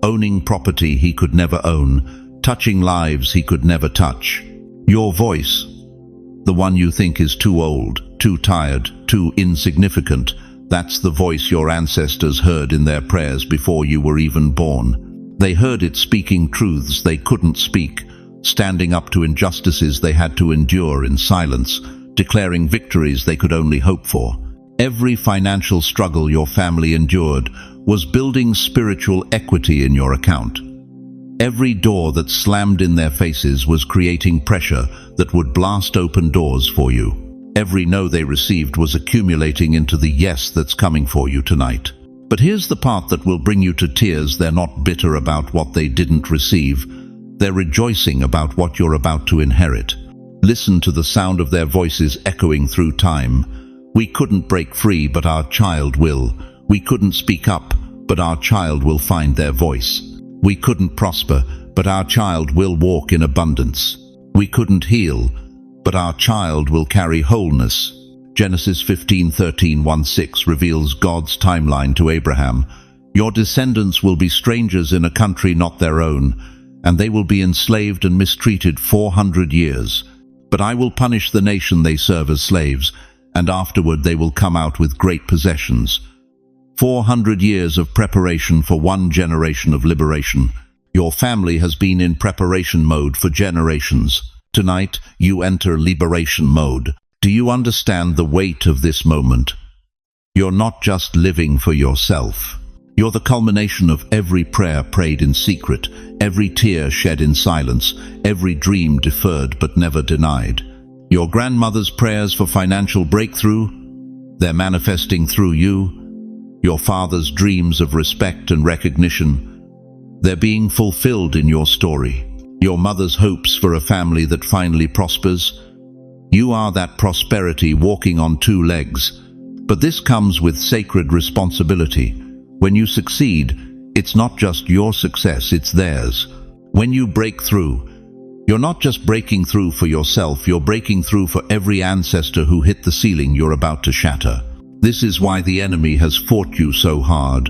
owning property he could never own, touching lives he could never touch. Your voice, the one you think is too old, too tired, too insignificant, That's the voice your ancestors heard in their prayers before you were even born. They heard it speaking truths they couldn't speak, standing up to injustices they had to endure in silence, declaring victories they could only hope for. Every financial struggle your family endured was building spiritual equity in your account. Every door that slammed in their faces was creating pressure that would blast open doors for you. Every no they received was accumulating into the yes that's coming for you tonight. But here's the part that will bring you to tears. They're not bitter about what they didn't receive. They're rejoicing about what you're about to inherit. Listen to the sound of their voices echoing through time. We couldn't break free, but our child will. We couldn't speak up, but our child will find their voice. We couldn't prosper, but our child will walk in abundance. We couldn't heal, but our child will carry wholeness. Genesis 15:13-16 reveals God's timeline to Abraham. Your descendants will be strangers in a country not their own, and they will be enslaved and mistreated 400 years. But I will punish the nation they serve as slaves, and afterward they will come out with great possessions. 400 years of preparation for one generation of liberation. Your family has been in preparation mode for generations. Tonight, you enter liberation mode. Do you understand the weight of this moment? You're not just living for yourself. You're the culmination of every prayer prayed in secret, every tear shed in silence, every dream deferred but never denied. Your grandmother's prayers for financial breakthrough, they're manifesting through you. Your father's dreams of respect and recognition, they're being fulfilled in your story. Your mother's hopes for a family that finally prospers, you are that prosperity walking on two legs. But this comes with sacred responsibility. When you succeed, it's not just your success, it's theirs. When you break through, you're not just breaking through for yourself, you're breaking through for every ancestor who hit the ceiling you're about to shatter. This is why the enemy has fought you so hard.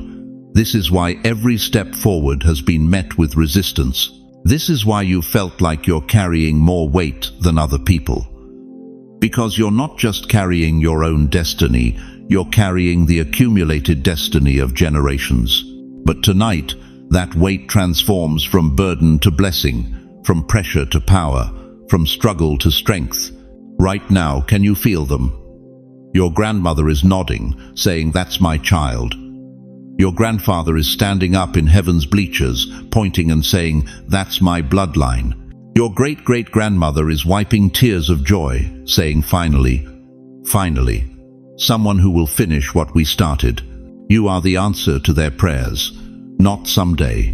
This is why every step forward has been met with resistance. This is why you felt like you're carrying more weight than other people. Because you're not just carrying your own destiny, you're carrying the accumulated destiny of generations. But tonight, that weight transforms from burden to blessing, from pressure to power, from struggle to strength. Right now, can you feel them? Your grandmother is nodding, saying, "That's my child." Your grandfather is standing up in heaven's bleachers, pointing and saying, "That's my bloodline." Your great-great-grandmother is wiping tears of joy, saying, "Finally, finally, someone who will finish what we started." You are the answer to their prayers, not someday.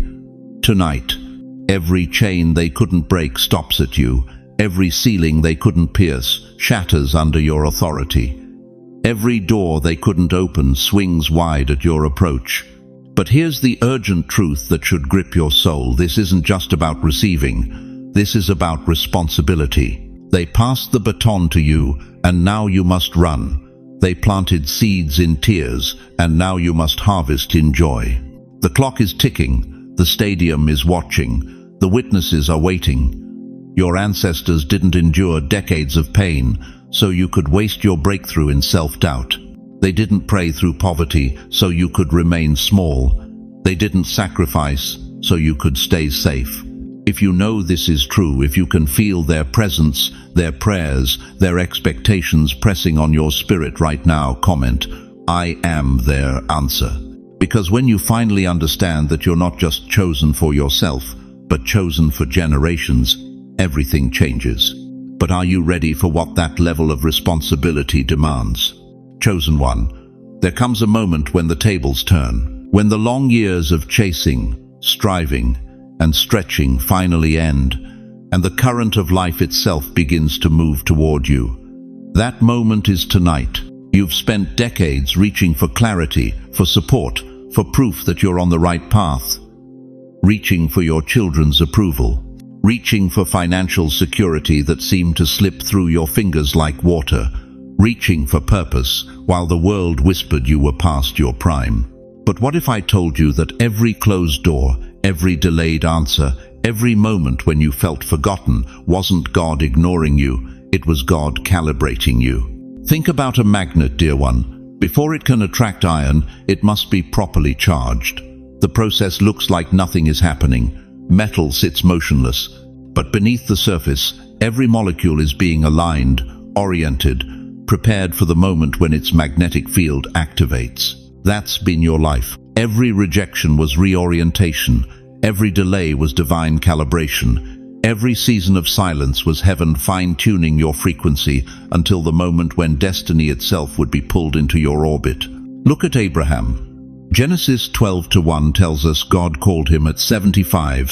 Tonight, every chain they couldn't break stops at you. Every ceiling they couldn't pierce shatters under your authority. Every door they couldn't open swings wide at your approach. But here's the urgent truth that should grip your soul. This isn't just about receiving. This is about responsibility. They passed the baton to you, and now you must run. They planted seeds in tears, and now you must harvest in joy. The clock is ticking. The stadium is watching. The witnesses are waiting. Your ancestors didn't endure decades of pain, so you could waste your breakthrough in self-doubt. They didn't pray through poverty, so you could remain small. They didn't sacrifice, so you could stay safe. If you know this is true, if you can feel their presence, their prayers, their expectations pressing on your spirit right now, comment, "I am their answer." Because when you finally understand that you're not just chosen for yourself, but chosen for generations, everything changes. But are you ready for what that level of responsibility demands? Chosen one, there comes a moment when the tables turn, when the long years of chasing, striving, and stretching finally end, and the current of life itself begins to move toward you. That moment is tonight. You've spent decades reaching for clarity, for support, for proof that you're on the right path, reaching for your children's approval, reaching for financial security that seemed to slip through your fingers like water, reaching for purpose while the world whispered you were past your prime. But what if I told you that every closed door, every delayed answer, every moment when you felt forgotten wasn't God ignoring you, it was God calibrating you? Think about a magnet, dear one. Before it can attract iron, it must be properly charged. The process looks like nothing is happening. Metal sits motionless, but beneath the surface, every molecule is being aligned, oriented, prepared for the moment when its magnetic field activates. That's been your life. Every rejection was reorientation. Every delay was divine calibration. Every season of silence was heaven fine-tuning your frequency until the moment when destiny itself would be pulled into your orbit. Look at Abraham. Genesis 12:1 tells us God called him at 75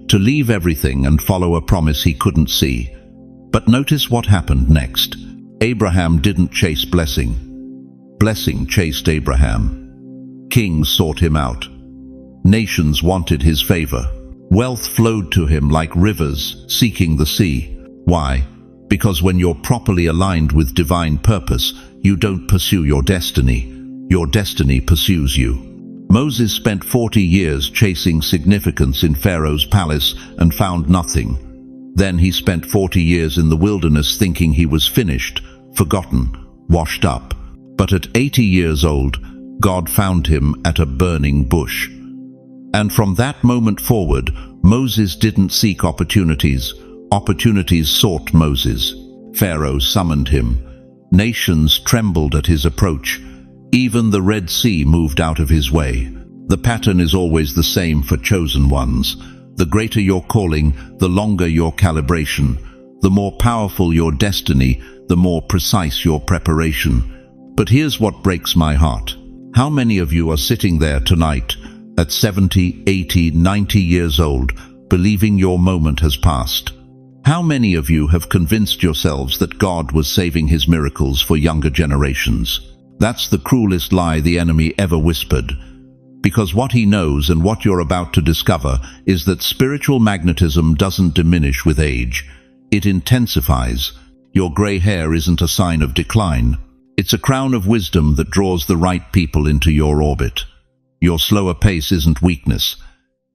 to leave everything and follow a promise he couldn't see. But notice what happened next. Abraham didn't chase blessing. Blessing chased Abraham. Kings sought him out. Nations wanted his favor. Wealth flowed to him like rivers seeking the sea. Why? Because when you're properly aligned with divine purpose, you don't pursue your destiny. Your destiny pursues you. Moses spent 40 years chasing significance in Pharaoh's palace and found nothing. Then he spent 40 years in the wilderness thinking he was finished, forgotten, washed up. But at 80 years old, God found him at a burning bush. And from that moment forward, Moses didn't seek opportunities. Opportunities sought Moses. Pharaoh summoned him. Nations trembled at his approach. Even the Red Sea moved out of his way. The pattern is always the same for chosen ones. The greater your calling, the longer your calibration. The more powerful your destiny, the more precise your preparation. But here's what breaks my heart. How many of you are sitting there tonight, at 70, 80, 90 years old, believing your moment has passed? How many of you have convinced yourselves that God was saving his miracles for younger generations? That's the cruelest lie the enemy ever whispered. Because what he knows and what you're about to discover is that spiritual magnetism doesn't diminish with age. It intensifies. Your gray hair isn't a sign of decline. It's a crown of wisdom that draws the right people into your orbit. Your slower pace isn't weakness.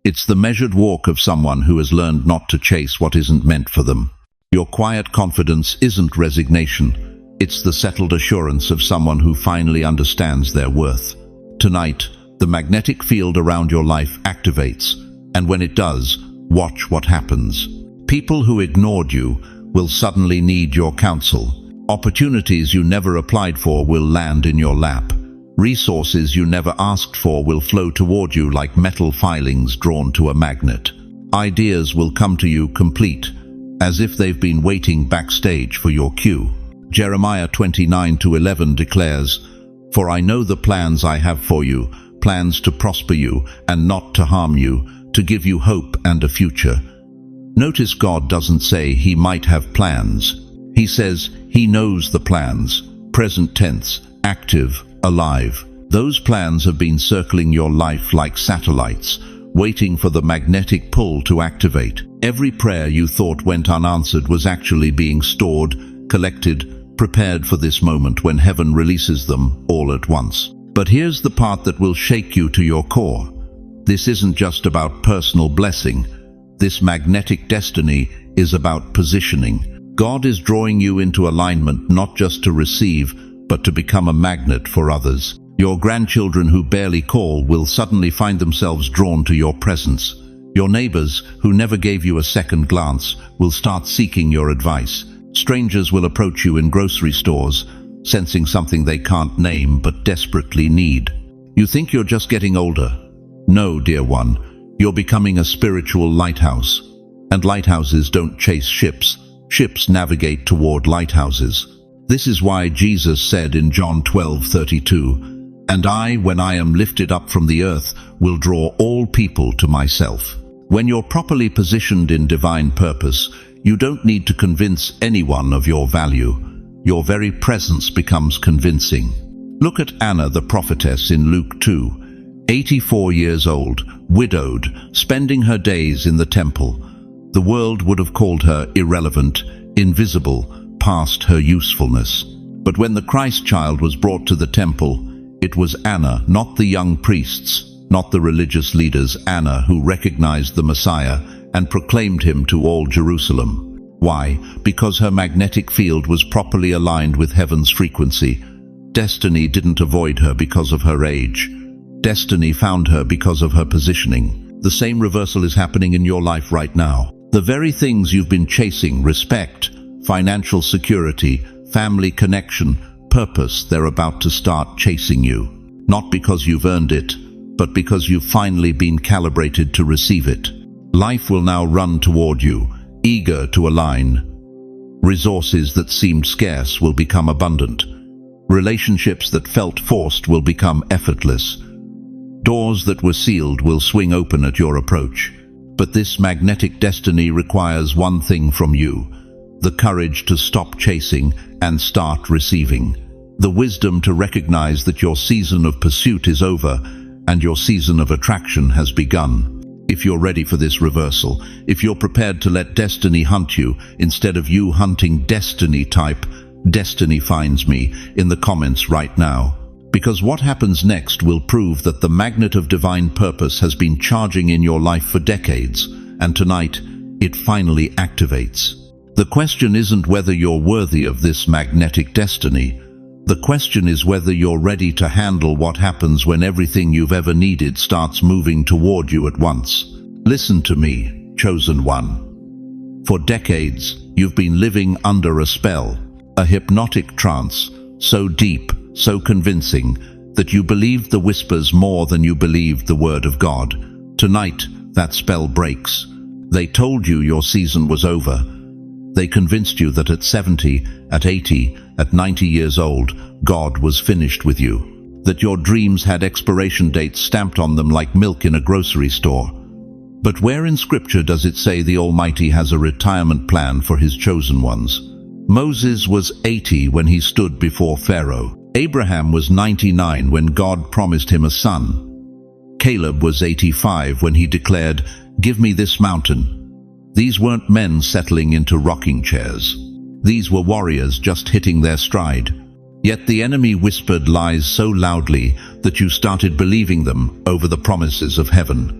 It's the measured walk of someone who has learned not to chase what isn't meant for them. Your quiet confidence isn't resignation. It's the settled assurance of someone who finally understands their worth. Tonight, the magnetic field around your life activates, and when it does, watch what happens. People who ignored you will suddenly need your counsel. Opportunities you never applied for will land in your lap. Resources you never asked for will flow toward you like metal filings drawn to a magnet. Ideas will come to you complete, as if they've been waiting backstage for your cue. Jeremiah 29:11 declares, "For I know the plans I have for you, plans to prosper you and not to harm you, to give you hope and a future." Notice God doesn't say he might have plans. He says he knows the plans, present tense, active, alive. Those plans have been circling your life like satellites, waiting for the magnetic pull to activate. Every prayer you thought went unanswered was actually being stored, collected, prepared for this moment when heaven releases them all at once. But here's the part that will shake you to your core. This isn't just about personal blessing. This magnetic destiny is about positioning. God is drawing you into alignment not just to receive, but to become a magnet for others. Your grandchildren who barely call will suddenly find themselves drawn to your presence. Your neighbors who never gave you a second glance will start seeking your advice. Strangers will approach you in grocery stores, sensing something they can't name but desperately need. You think you're just getting older. No, dear one, you're becoming a spiritual lighthouse. And lighthouses don't chase ships. Ships navigate toward lighthouses. This is why Jesus said in John 12:32, "And I, when I am lifted up from the earth, will draw all people to myself." When you're properly positioned in divine purpose, you don't need to convince anyone of your value. Your very presence becomes convincing. Look at Anna the prophetess in Luke 2, 84 years old, widowed, spending her days in the temple. The world would have called her irrelevant, invisible, past her usefulness. But when the Christ child was brought to the temple, it was Anna, not the young priests, not the religious leaders, Anna who recognized the Messiah and proclaimed him to all Jerusalem. Why? Because her magnetic field was properly aligned with heaven's frequency. Destiny didn't avoid her because of her age. Destiny found her because of her positioning. The same reversal is happening in your life right now. The very things you've been chasing, respect, financial security, family connection, purpose, they're about to start chasing you. Not because you've earned it, but because you've finally been calibrated to receive it. Life will now run toward you, eager to align. Resources that seemed scarce will become abundant. Relationships that felt forced will become effortless. Doors that were sealed will swing open at your approach. But this magnetic destiny requires one thing from you: the courage to stop chasing and start receiving. The wisdom to recognize that your season of pursuit is over and your season of attraction has begun. If you're ready for this reversal, if you're prepared to let destiny hunt you instead of you hunting destiny, type "Destiny finds me" in the comments right now. Because what happens next will prove that the magnet of divine purpose has been charging in your life for decades, and tonight it finally activates. The question isn't whether you're worthy of this magnetic destiny. The question is whether you're ready to handle what happens when everything you've ever needed starts moving toward you at once. Listen to me, chosen one. For decades, you've been living under a spell, a hypnotic trance, so deep, so convincing, that you believed the whispers more than you believed the word of God. Tonight, that spell breaks. They told you your season was over. They convinced you that at 70, at 80, at 90 years old, God was finished with you. That your dreams had expiration dates stamped on them like milk in a grocery store. But where in Scripture does it say the Almighty has a retirement plan for His chosen ones? Moses was 80 when he stood before Pharaoh. Abraham was 99 when God promised him a son. Caleb was 85 when he declared, "Give me this mountain." These weren't men settling into rocking chairs. These were warriors just hitting their stride. Yet the enemy whispered lies so loudly that you started believing them over the promises of heaven.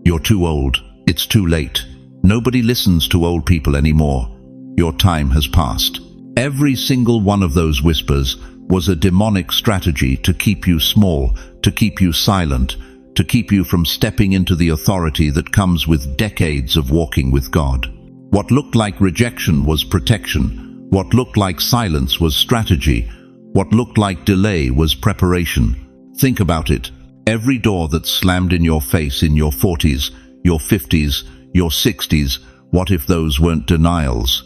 You're too old. It's too late. Nobody listens to old people anymore. Your time has passed. Every single one of those whispers was a demonic strategy to keep you small, to keep you silent, to keep you from stepping into the authority that comes with decades of walking with God. What looked like rejection was protection. What looked like silence was strategy. What looked like delay was preparation. Think about it. Every door that slammed in your face in your 40s, your 50s, your 60s, what if those weren't denials?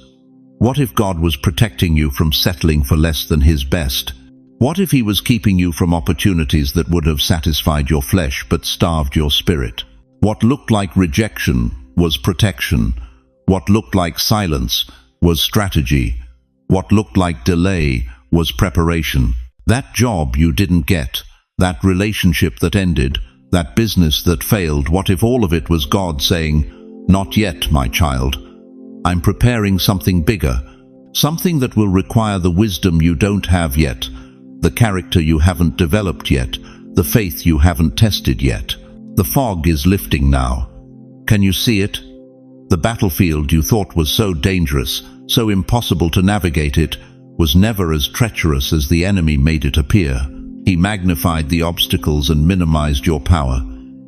What if God was protecting you from settling for less than His best? What if He was keeping you from opportunities that would have satisfied your flesh but starved your spirit? What looked like rejection was protection. What looked like silence was strategy. What looked like delay was preparation. That job you didn't get, that relationship that ended, that business that failed, what if all of it was God saying, "Not yet, my child. I'm preparing something bigger, something that will require the wisdom you don't have yet, the character you haven't developed yet, the faith you haven't tested yet." The fog is lifting now. Can you see it? The battlefield you thought was so dangerous, so impossible to navigate it, was never as treacherous as the enemy made it appear. He magnified the obstacles and minimized your power.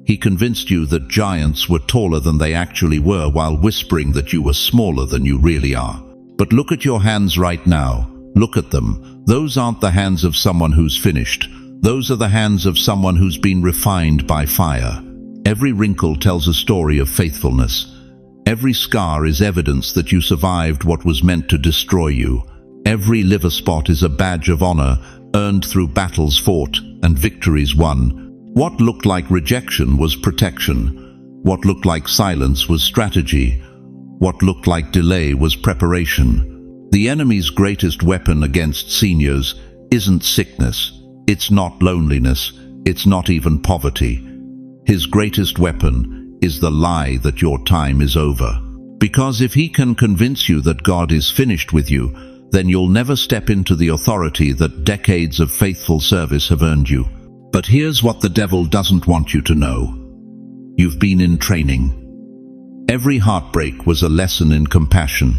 He convinced you that giants were taller than they actually were while whispering that you were smaller than you really are. But look at your hands right now. Look at them. Those aren't the hands of someone who's finished. Those are the hands of someone who's been refined by fire. Every wrinkle tells a story of faithfulness. Every scar is evidence that you survived what was meant to destroy you. Every liver spot is a badge of honor, earned through battles fought and victories won. What looked like rejection was protection. What looked like silence was strategy. What looked like delay was preparation. The enemy's greatest weapon against seniors isn't sickness. It's not loneliness. It's not even poverty. His greatest weapon is the lie that your time is over. Because if he can convince you that God is finished with you, then you'll never step into the authority that decades of faithful service have earned you. But here's what the devil doesn't want you to know. You've been in training. Every heartbreak was a lesson in compassion.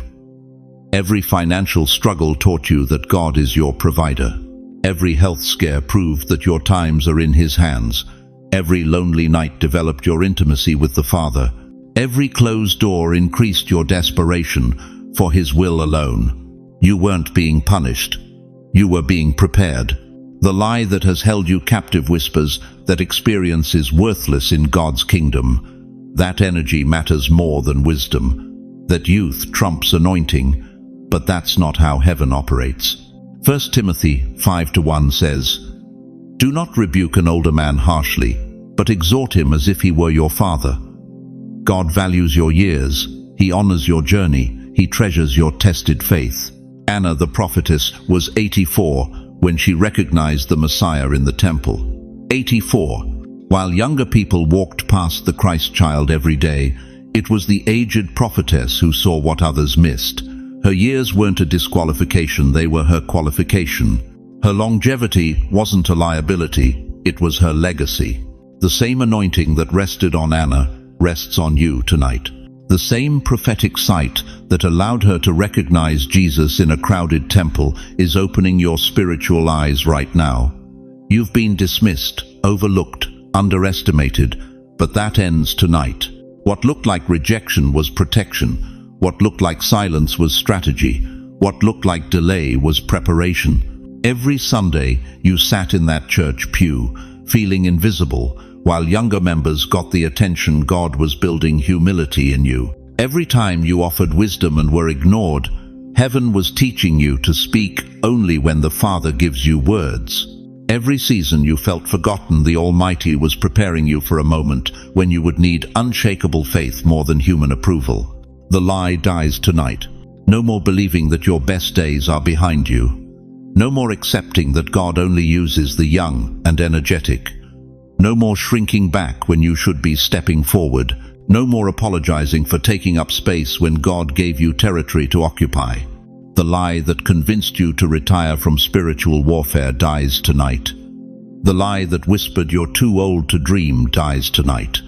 Every financial struggle taught you that God is your provider. Every health scare proved that your times are in his hands. Every lonely night developed your intimacy with the Father. Every closed door increased your desperation for his will alone. You weren't being punished. You were being prepared. The lie that has held you captive whispers that experience is worthless in God's kingdom, that energy matters more than wisdom, that youth trumps anointing, but that's not how heaven operates. 1 Timothy 5:1 says, "Do not rebuke an older man harshly, but exhort him as if he were your father." God values your years. He honors your journey. He treasures your tested faith. Anna the prophetess was 84 when she recognized the Messiah in the temple. 84. While younger people walked past the Christ child every day, it was the aged prophetess who saw what others missed. Her years weren't a disqualification, they were her qualification. Her longevity wasn't a liability, it was her legacy. The same anointing that rested on Anna rests on you tonight. The same prophetic sight that allowed her to recognize Jesus in a crowded temple is opening your spiritual eyes right now. You've been dismissed, overlooked, underestimated, but that ends tonight. What looked like rejection was protection. What looked like silence was strategy. What looked like delay was preparation. Every Sunday, you sat in that church pew, feeling invisible, while younger members got the attention. God was building humility in you. Every time you offered wisdom and were ignored, heaven was teaching you to speak only when the Father gives you words. Every season you felt forgotten, the Almighty was preparing you for a moment when you would need unshakable faith more than human approval. The lie dies tonight. No more believing that your best days are behind you. No more accepting that God only uses the young and energetic. No more shrinking back when you should be stepping forward. No more apologizing for taking up space when God gave you territory to occupy. The lie that convinced you to retire from spiritual warfare dies tonight. The lie that whispered you're too old to dream dies tonight.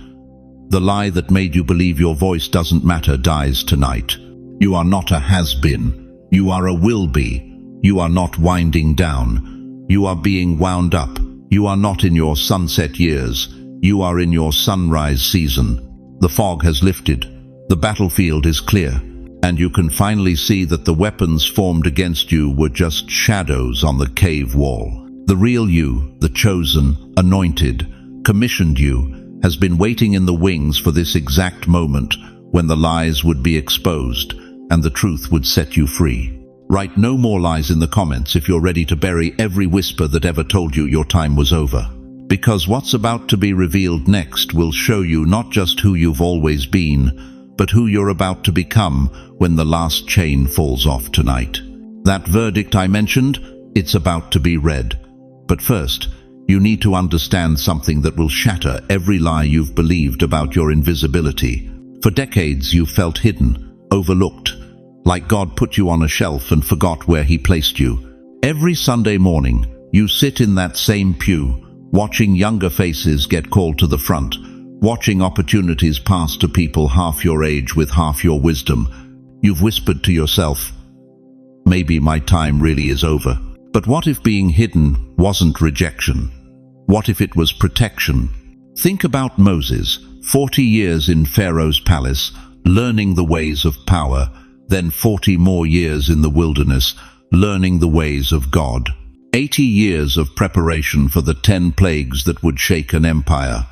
The lie that made you believe your voice doesn't matter dies tonight. You are not a has-been. You are a will-be. You are not winding down. You are being wound up. You are not in your sunset years. You are in your sunrise season. The fog has lifted. The battlefield is clear. And you can finally see that the weapons formed against you were just shadows on the cave wall. The real you, the chosen, anointed, commissioned you, has been waiting in the wings for this exact moment when the lies would be exposed and the truth would set you free. Write no more lies in the comments if you're ready to bury every whisper that ever told you your time was over. Because what's about to be revealed next will show you not just who you've always been, but who you're about to become when the last chain falls off tonight. That verdict I mentioned, it's about to be read. But first, you need to understand something that will shatter every lie you've believed about your invisibility. For decades you've felt hidden, overlooked, like God put you on a shelf and forgot where he placed you. Every Sunday morning, you sit in that same pew, watching younger faces get called to the front, watching opportunities pass to people half your age with half your wisdom. You've whispered to yourself, maybe my time really is over. But what if being hidden wasn't rejection? What if it was protection? Think about Moses, 40 years in Pharaoh's palace, learning the ways of power, then 40 more years in the wilderness, learning the ways of God. 80 years of preparation for the 10 plagues that would shake an empire.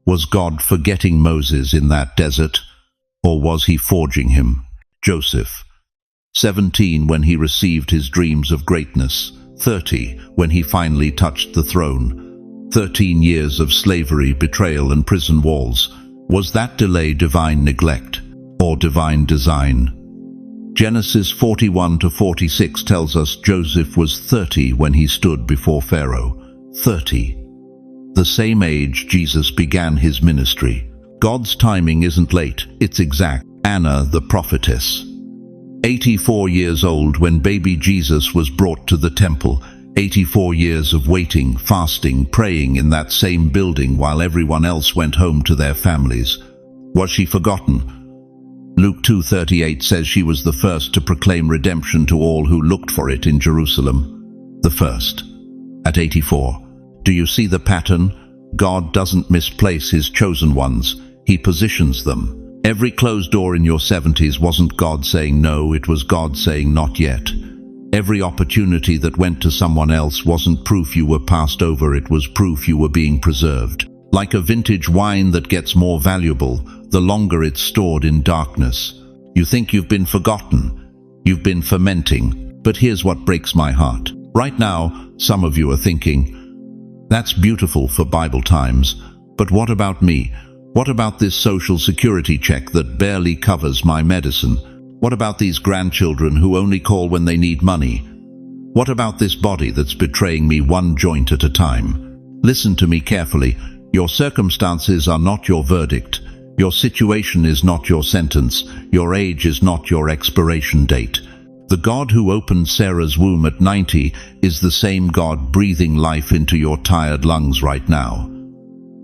Was God forgetting Moses in that desert, or was he forging him? Joseph, 17 when he received his dreams of greatness, 30 when he finally touched the throne. 13 years of slavery, betrayal, and prison walls. Was that delay divine neglect or divine design? Genesis 41-46 tells us Joseph was 30 when he stood before Pharaoh. 30. The same age Jesus began his ministry. God's timing isn't late, it's exact. Anna the prophetess, 84 years old when baby Jesus was brought to the temple. 84 years of waiting, fasting, praying in that same building while everyone else went home to their families. Was she forgotten? Luke 2:38 says she was the first to proclaim redemption to all who looked for it in Jerusalem. The first. At 84. Do you see the pattern? God doesn't misplace his chosen ones. He positions them. Every closed door in your 70s wasn't God saying no, it was God saying not yet. Every opportunity that went to someone else wasn't proof you were passed over, it was proof you were being preserved. Like a vintage wine that gets more valuable the longer it's stored in darkness. You think you've been forgotten. You've been fermenting. But here's what breaks my heart. Right now, some of you are thinking, that's beautiful for Bible times, but what about me? What about this social security check that barely covers my medicine? What about these grandchildren who only call when they need money? What about this body that's betraying me one joint at a time? Listen to me carefully. Your circumstances are not your verdict. Your situation is not your sentence. Your age is not your expiration date. The God who opened Sarah's womb at 90 is the same God breathing life into your tired lungs right now.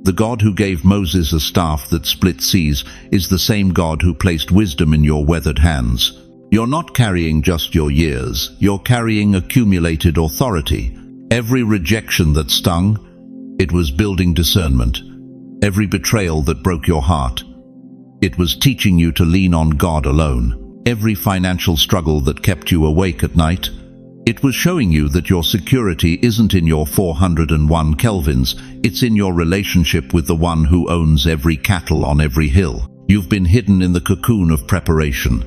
The God who gave Moses a staff that split seas is the same God who placed wisdom in your weathered hands. You're not carrying just your years, you're carrying accumulated authority. Every rejection that stung, it was building discernment. Every betrayal that broke your heart, it was teaching you to lean on God alone. Every financial struggle that kept you awake at night, it was showing you that your security isn't in your 401 kelvins, it's in your relationship with the one who owns every cattle on every hill. You've been hidden in the cocoon of preparation.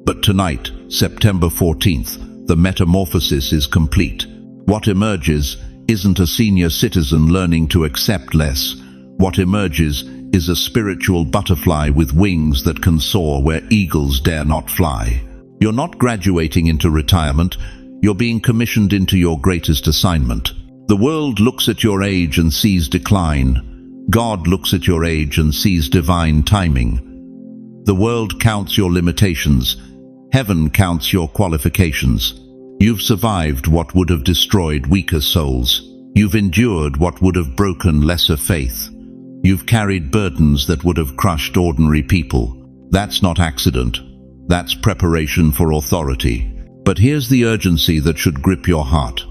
But tonight, September 14th, the metamorphosis is complete. What emerges isn't a senior citizen learning to accept less. What emerges is a spiritual butterfly with wings that can soar where eagles dare not fly. You're not graduating into retirement, you're being commissioned into your greatest assignment. The world looks at your age and sees decline. God looks at your age and sees divine timing. The world counts your limitations. Heaven counts your qualifications. You've survived what would have destroyed weaker souls. You've endured what would have broken lesser faith. You've carried burdens that would have crushed ordinary people. That's not accident. That's preparation for authority. But here's the urgency that should grip your heart.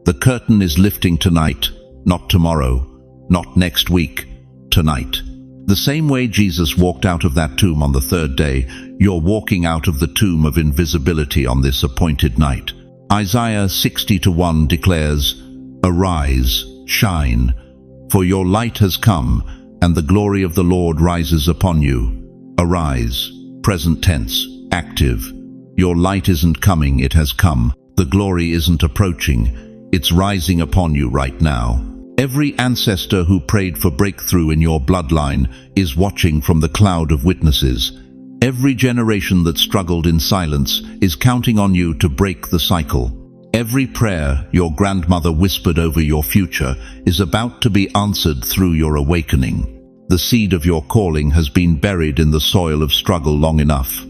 The curtain is lifting tonight, not tomorrow, not next week, tonight. The same way Jesus walked out of that tomb on the third day, you're walking out of the tomb of invisibility on this appointed night. Isaiah 60:1 declares, "Arise, shine, for your light has come, and the glory of the Lord rises upon you." Arise, present tense, active. Your light isn't coming, it has come. The glory isn't approaching, it's rising upon you right now. Every ancestor who prayed for breakthrough in your bloodline is watching from the cloud of witnesses. Every generation that struggled in silence is counting on you to break the cycle. Every prayer your grandmother whispered over your future is about to be answered through your awakening. The seed of your calling has been buried in the soil of struggle long enough.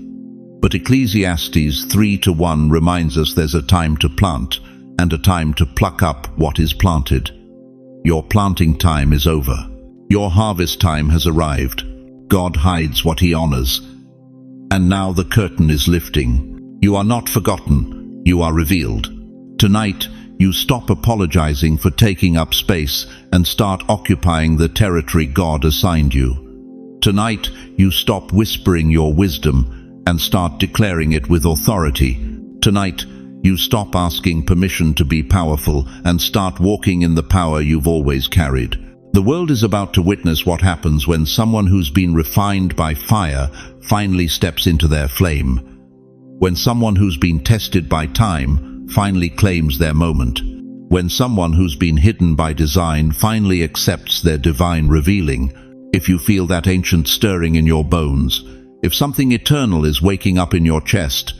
But Ecclesiastes 3:1 reminds us there's a time to plant and a time to pluck up what is planted. Your planting time is over. Your harvest time has arrived. God hides what he honors. And now the curtain is lifting. You are not forgotten. You are revealed. Tonight, you stop apologizing for taking up space and start occupying the territory God assigned you. Tonight, you stop whispering your wisdom and start declaring it with authority. Tonight, you stop asking permission to be powerful and start walking in the power you've always carried. The world is about to witness what happens when someone who's been refined by fire finally steps into their flame. When someone who's been tested by time finally claims their moment. When someone who's been hidden by design finally accepts their divine revealing. If you feel that ancient stirring in your bones, if something eternal is waking up in your chest,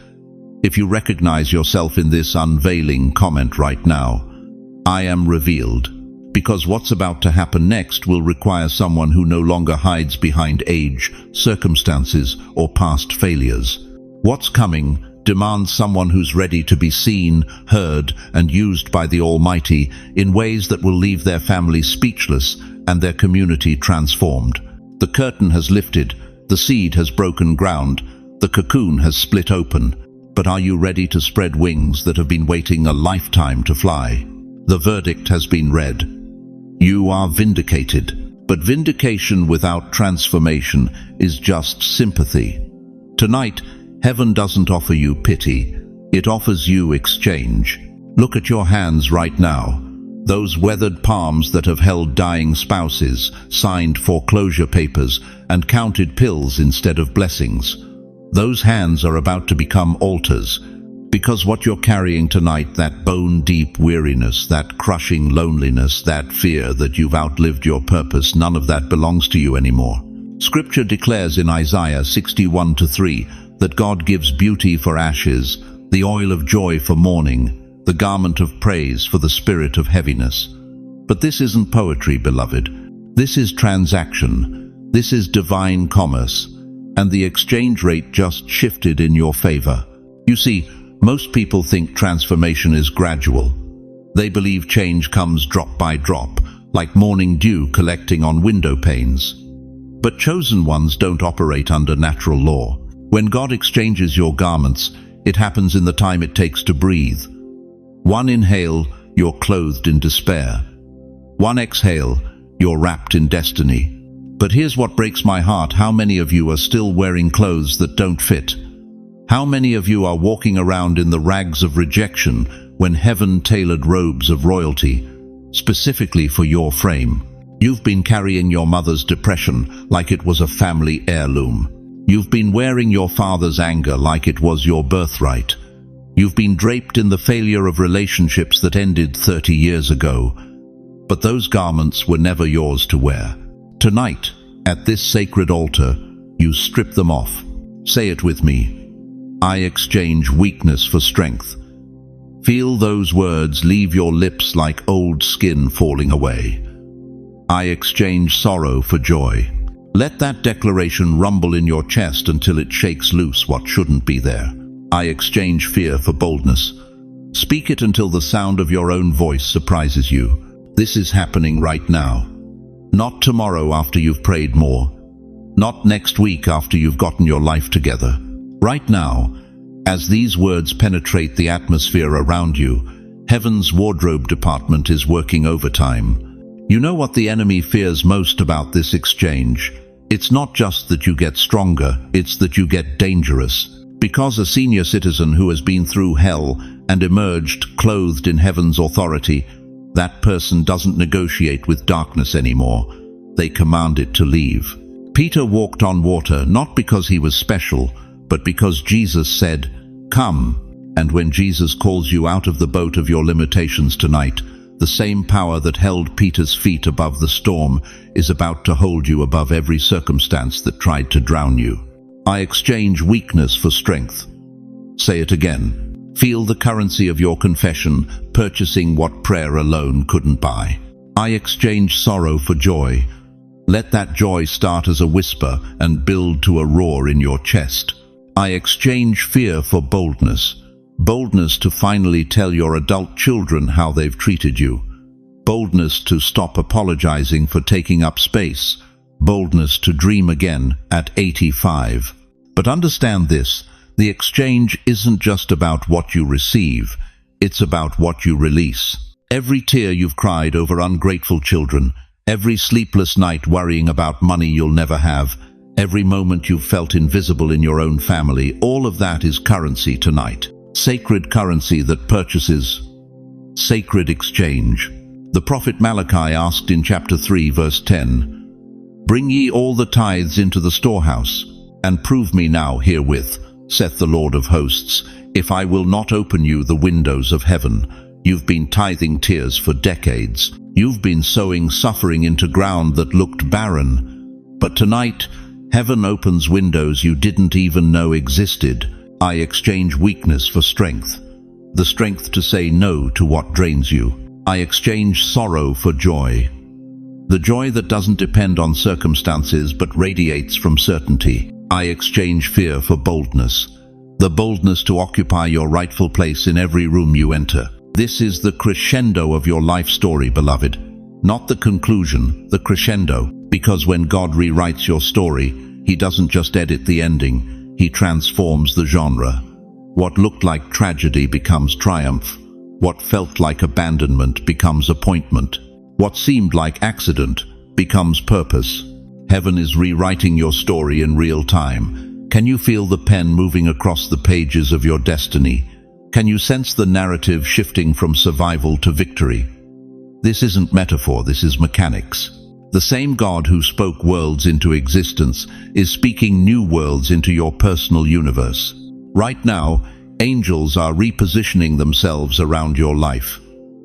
if you recognize yourself in this unveiling comment right now, I am revealed. Because what's about to happen next will require someone who no longer hides behind age, circumstances, or past failures. What's coming demands someone who's ready to be seen, heard, and used by the Almighty in ways that will leave their family speechless and their community transformed. The curtain has lifted, the seed has broken ground, the cocoon has split open. But are you ready to spread wings that have been waiting a lifetime to fly? The verdict has been read. You are vindicated. But vindication without transformation is just sympathy. Tonight, heaven doesn't offer you pity. It offers you exchange. Look at your hands right now. Those weathered palms that have held dying spouses, signed foreclosure papers, and counted pills instead of blessings. Those hands are about to become altars. Because what you're carrying tonight, that bone-deep weariness, that crushing loneliness, that fear that you've outlived your purpose, none of that belongs to you anymore. Scripture declares in Isaiah 61:3 that God gives beauty for ashes, the oil of joy for mourning, the garment of praise for the spirit of heaviness. But this isn't poetry, beloved. This is transaction. This is divine commerce. And the exchange rate just shifted in your favor. You see, most people think transformation is gradual. They believe change comes drop by drop, like morning dew collecting on window panes. But chosen ones don't operate under natural law. When God exchanges your garments, it happens in the time it takes to breathe. One inhale, you're clothed in despair. One exhale, you're wrapped in destiny. But here's what breaks my heart: how many of you are still wearing clothes that don't fit? How many of you are walking around in the rags of rejection when heaven tailored robes of royalty, specifically for your frame? You've been carrying your mother's depression like it was a family heirloom. You've been wearing your father's anger like it was your birthright. You've been draped in the failure of relationships that ended 30 years ago. But those garments were never yours to wear. Tonight, at this sacred altar, you strip them off. Say it with me. I exchange weakness for strength. Feel those words leave your lips like old skin falling away. I exchange sorrow for joy. Let that declaration rumble in your chest until it shakes loose what shouldn't be there. I exchange fear for boldness. Speak it until the sound of your own voice surprises you. This is happening right now. Not tomorrow after you've prayed more. Not next week after you've gotten your life together. Right now, as these words penetrate the atmosphere around you, heaven's wardrobe department is working overtime. You know what the enemy fears most about this exchange? It's not just that you get stronger, it's that you get dangerous. Because a senior citizen who has been through hell and emerged clothed in heaven's authority, that person doesn't negotiate with darkness anymore. They command it to leave. Peter walked on water not because he was special, but because Jesus said, "Come." And when Jesus calls you out of the boat of your limitations tonight, the same power that held Peter's feet above the storm is about to hold you above every circumstance that tried to drown you. I exchange weakness for strength. Say it again. Feel the currency of your confession, purchasing what prayer alone couldn't buy. I exchange sorrow for joy. Let that joy start as a whisper and build to a roar in your chest. I exchange fear for boldness. Boldness to finally tell your adult children how they've treated you. Boldness to stop apologizing for taking up space. Boldness to dream again at 85. But understand this, the exchange isn't just about what you receive, it's about what you release. Every tear you've cried over ungrateful children, every sleepless night worrying about money you'll never have, every moment you've felt invisible in your own family, all of that is currency tonight. Sacred currency that purchases. Sacred exchange. The prophet Malachi asked in chapter 3, verse 10, "Bring ye all the tithes into the storehouse, and prove me now herewith, saith the Lord of hosts, if I will not open you the windows of heaven." You've been tithing tears for decades. You've been sowing suffering into ground that looked barren. But tonight, heaven opens windows you didn't even know existed. I exchange weakness for strength. The strength to say no to what drains you. I exchange sorrow for joy. The joy that doesn't depend on circumstances but radiates from certainty. I exchange fear for boldness. The boldness to occupy your rightful place in every room you enter. This is the crescendo of your life story, beloved. Not the conclusion, the crescendo. Because when God rewrites your story, He doesn't just edit the ending, He transforms the genre. What looked like tragedy becomes triumph. What felt like abandonment becomes appointment. What seemed like accident becomes purpose. Heaven is rewriting your story in real time. Can you feel the pen moving across the pages of your destiny? Can you sense the narrative shifting from survival to victory? This isn't metaphor, this is mechanics. The same God who spoke worlds into existence is speaking new worlds into your personal universe. Right now, angels are repositioning themselves around your life.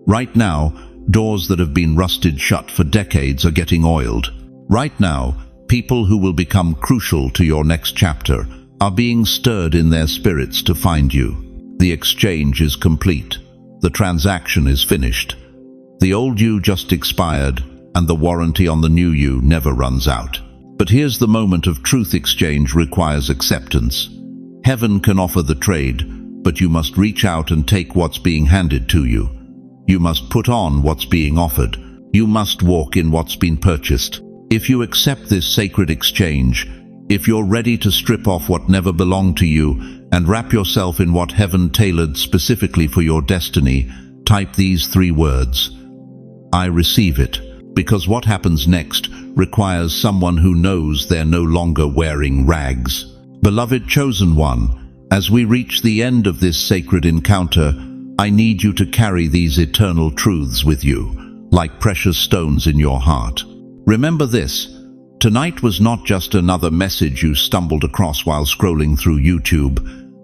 Right now, doors that have been rusted shut for decades are getting oiled. Right now, people who will become crucial to your next chapter are being stirred in their spirits to find you. The exchange is complete. The transaction is finished. The old you just expired, and the warranty on the new you never runs out. But here's the moment of truth: exchange requires acceptance. Heaven can offer the trade, but you must reach out and take what's being handed to you. You must put on what's being offered. You must walk in what's been purchased. If you accept this sacred exchange, if you're ready to strip off what never belonged to you and wrap yourself in what heaven tailored specifically for your destiny, type these 3 words: I receive it. Because what happens next requires someone who knows they're no longer wearing rags. Beloved chosen one, as we reach the end of this sacred encounter, I need you to carry these eternal truths with you, like precious stones in your heart. Remember this: tonight was not just another message you stumbled across while scrolling through YouTube.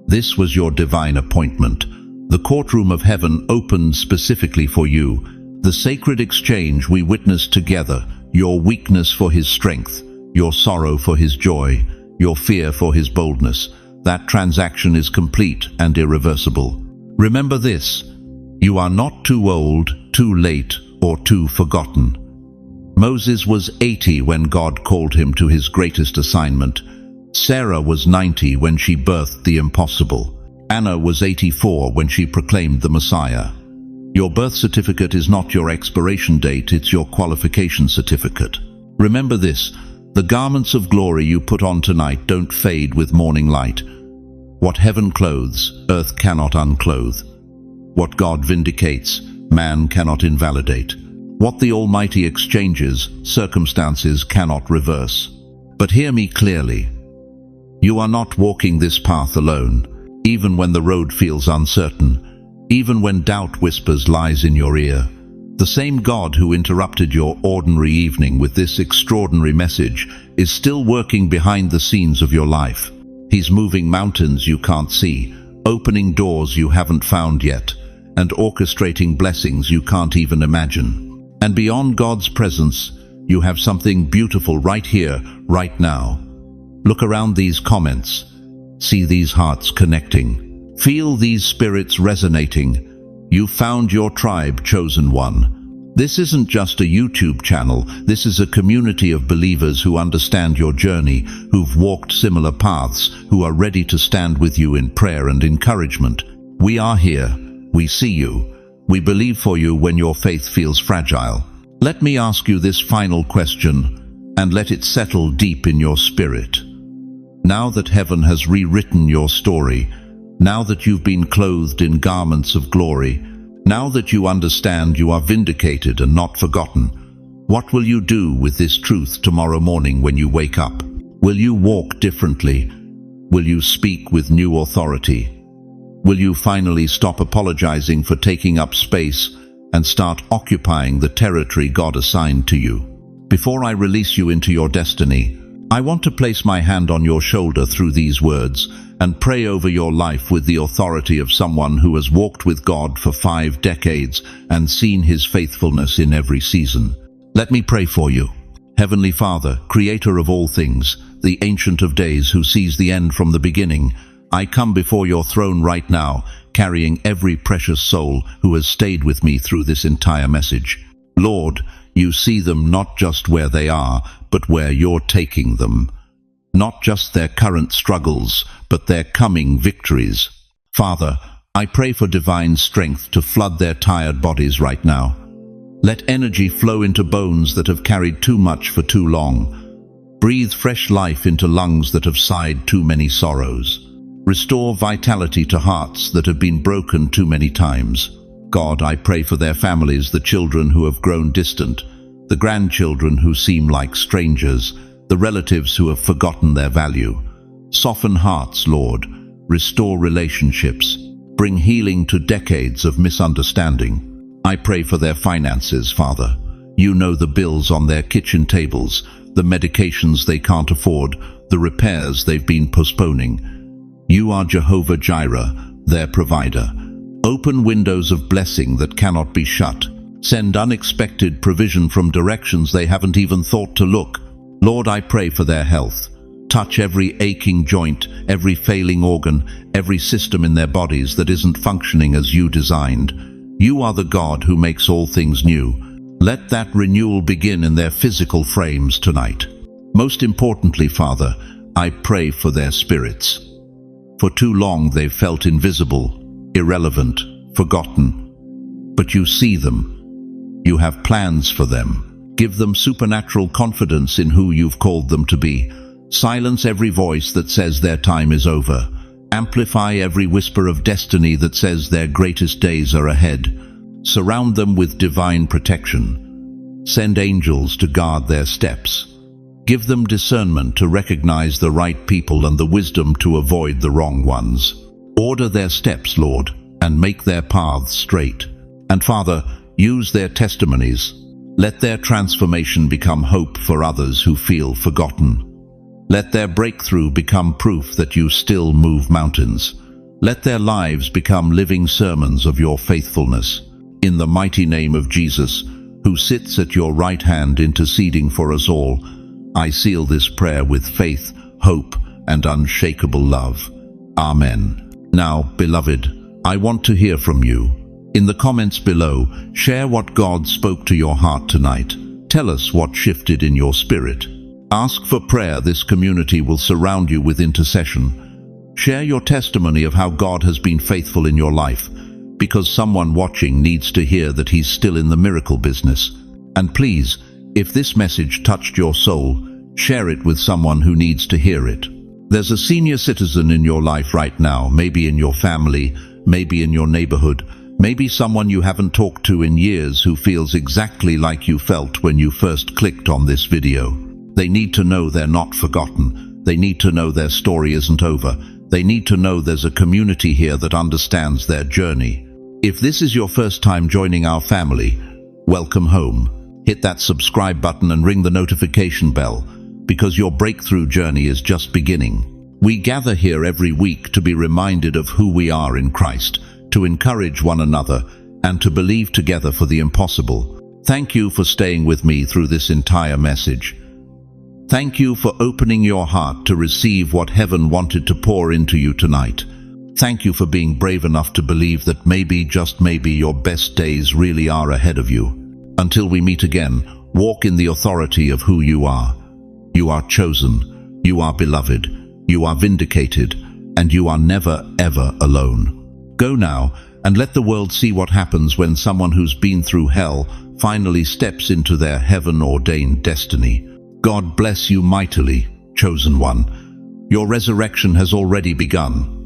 This was your divine appointment. The courtroom of heaven opened specifically for you. The sacred exchange we witnessed together, your weakness for his strength, your sorrow for his joy, your fear for his boldness, that transaction is complete and irreversible. Remember this: you are not too old, too late, or too forgotten. Moses was 80 when God called him to his greatest assignment. Sarah was 90 when she birthed the impossible. Anna was 84 when she proclaimed the Messiah. Your birth certificate is not your expiration date, it's your qualification certificate. Remember this: the garments of glory you put on tonight don't fade with morning light. What heaven clothes, earth cannot unclothe. What God vindicates, man cannot invalidate. What the Almighty exchanges, circumstances cannot reverse. But hear me clearly. You are not walking this path alone, even when the road feels uncertain. Even when doubt whispers lies in your ear, the same God who interrupted your ordinary evening with this extraordinary message is still working behind the scenes of your life. He's moving mountains you can't see, opening doors you haven't found yet, and orchestrating blessings you can't even imagine. And beyond God's presence, you have something beautiful right here, right now. Look around these comments. See these hearts connecting. Feel these spirits resonating. You found your tribe, chosen one. This isn't just a YouTube channel. This is a community of believers who understand your journey, who've walked similar paths, who are ready to stand with you in prayer and encouragement. We are here. We see you. We believe for you when your faith feels fragile. Let me ask you this final question, and let it settle deep in your spirit. Now that heaven has rewritten your story, now that you've been clothed in garments of glory, now that you understand you are vindicated and not forgotten, what will you do with this truth tomorrow morning when you wake up? Will you walk differently? Will you speak with new authority? Will you finally stop apologizing for taking up space and start occupying the territory God assigned to you? Before I release you into your destiny, I want to place my hand on your shoulder through these words and pray over your life with the authority of someone who has walked with God for 5 decades and seen his faithfulness in every season. Let me pray for you. Heavenly Father, creator of all things, the Ancient of Days who sees the end from the beginning, I come before your throne right now, carrying every precious soul who has stayed with me through this entire message. Lord, you see them not just where they are, but where you're taking them. Not just their current struggles, but their coming victories. Father, I pray for divine strength to flood their tired bodies right now. Let energy flow into bones that have carried too much for too long. Breathe fresh life into lungs that have sighed too many sorrows. Restore vitality to hearts that have been broken too many times. God, I pray for their families, the children who have grown distant, the grandchildren who seem like strangers, the relatives who have forgotten their value. Soften hearts, Lord. Restore relationships. Bring healing to decades of misunderstanding. I pray for their finances, Father. You know the bills on their kitchen tables, the medications they can't afford, the repairs they've been postponing. You are Jehovah Jireh, their provider. Open windows of blessing that cannot be shut. Send unexpected provision from directions they haven't even thought to look. Lord, I pray for their health. Touch every aching joint, every failing organ, every system in their bodies that isn't functioning as you designed. You are the God who makes all things new. Let that renewal begin in their physical frames tonight. Most importantly, Father, I pray for their spirits. For too long they've felt invisible, irrelevant, forgotten. But you see them. You have plans for them. Give them supernatural confidence in who you've called them to be. Silence every voice that says their time is over. Amplify every whisper of destiny that says their greatest days are ahead. Surround them with divine protection. Send angels to guard their steps. Give them discernment to recognize the right people and the wisdom to avoid the wrong ones. Order their steps, Lord, and make their paths straight. And Father, use their testimonies. Let their transformation become hope for others who feel forgotten. Let their breakthrough become proof that you still move mountains. Let their lives become living sermons of your faithfulness. In the mighty name of Jesus, who sits at your right hand interceding for us all, I seal this prayer with faith, hope, and unshakable love. Amen. Now, beloved, I want to hear from you. In the comments below, share what God spoke to your heart tonight. Tell us what shifted in your spirit. Ask for prayer. This community will surround you with intercession. Share your testimony of how God has been faithful in your life, because someone watching needs to hear that He's still in the miracle business. And please, if this message touched your soul, share it with someone who needs to hear it. There's a senior citizen in your life right now, maybe in your family, maybe in your neighborhood, maybe someone you haven't talked to in years who feels exactly like you felt when you first clicked on this video. They need to know they're not forgotten. They need to know their story isn't over. They need to know there's a community here that understands their journey. If this is your first time joining our family, welcome home. Hit that subscribe button and ring the notification bell, because your breakthrough journey is just beginning. We gather here every week to be reminded of who we are in Christ, to encourage one another, and to believe together for the impossible. Thank you for staying with me through this entire message. Thank you for opening your heart to receive what heaven wanted to pour into you tonight. Thank you for being brave enough to believe that maybe, just maybe, your best days really are ahead of you. Until we meet again, walk in the authority of who you are. You are chosen, you are beloved, you are vindicated, and you are never, ever alone. Go now and let the world see what happens when someone who's been through hell finally steps into their heaven-ordained destiny. God bless you mightily, chosen one. Your resurrection has already begun.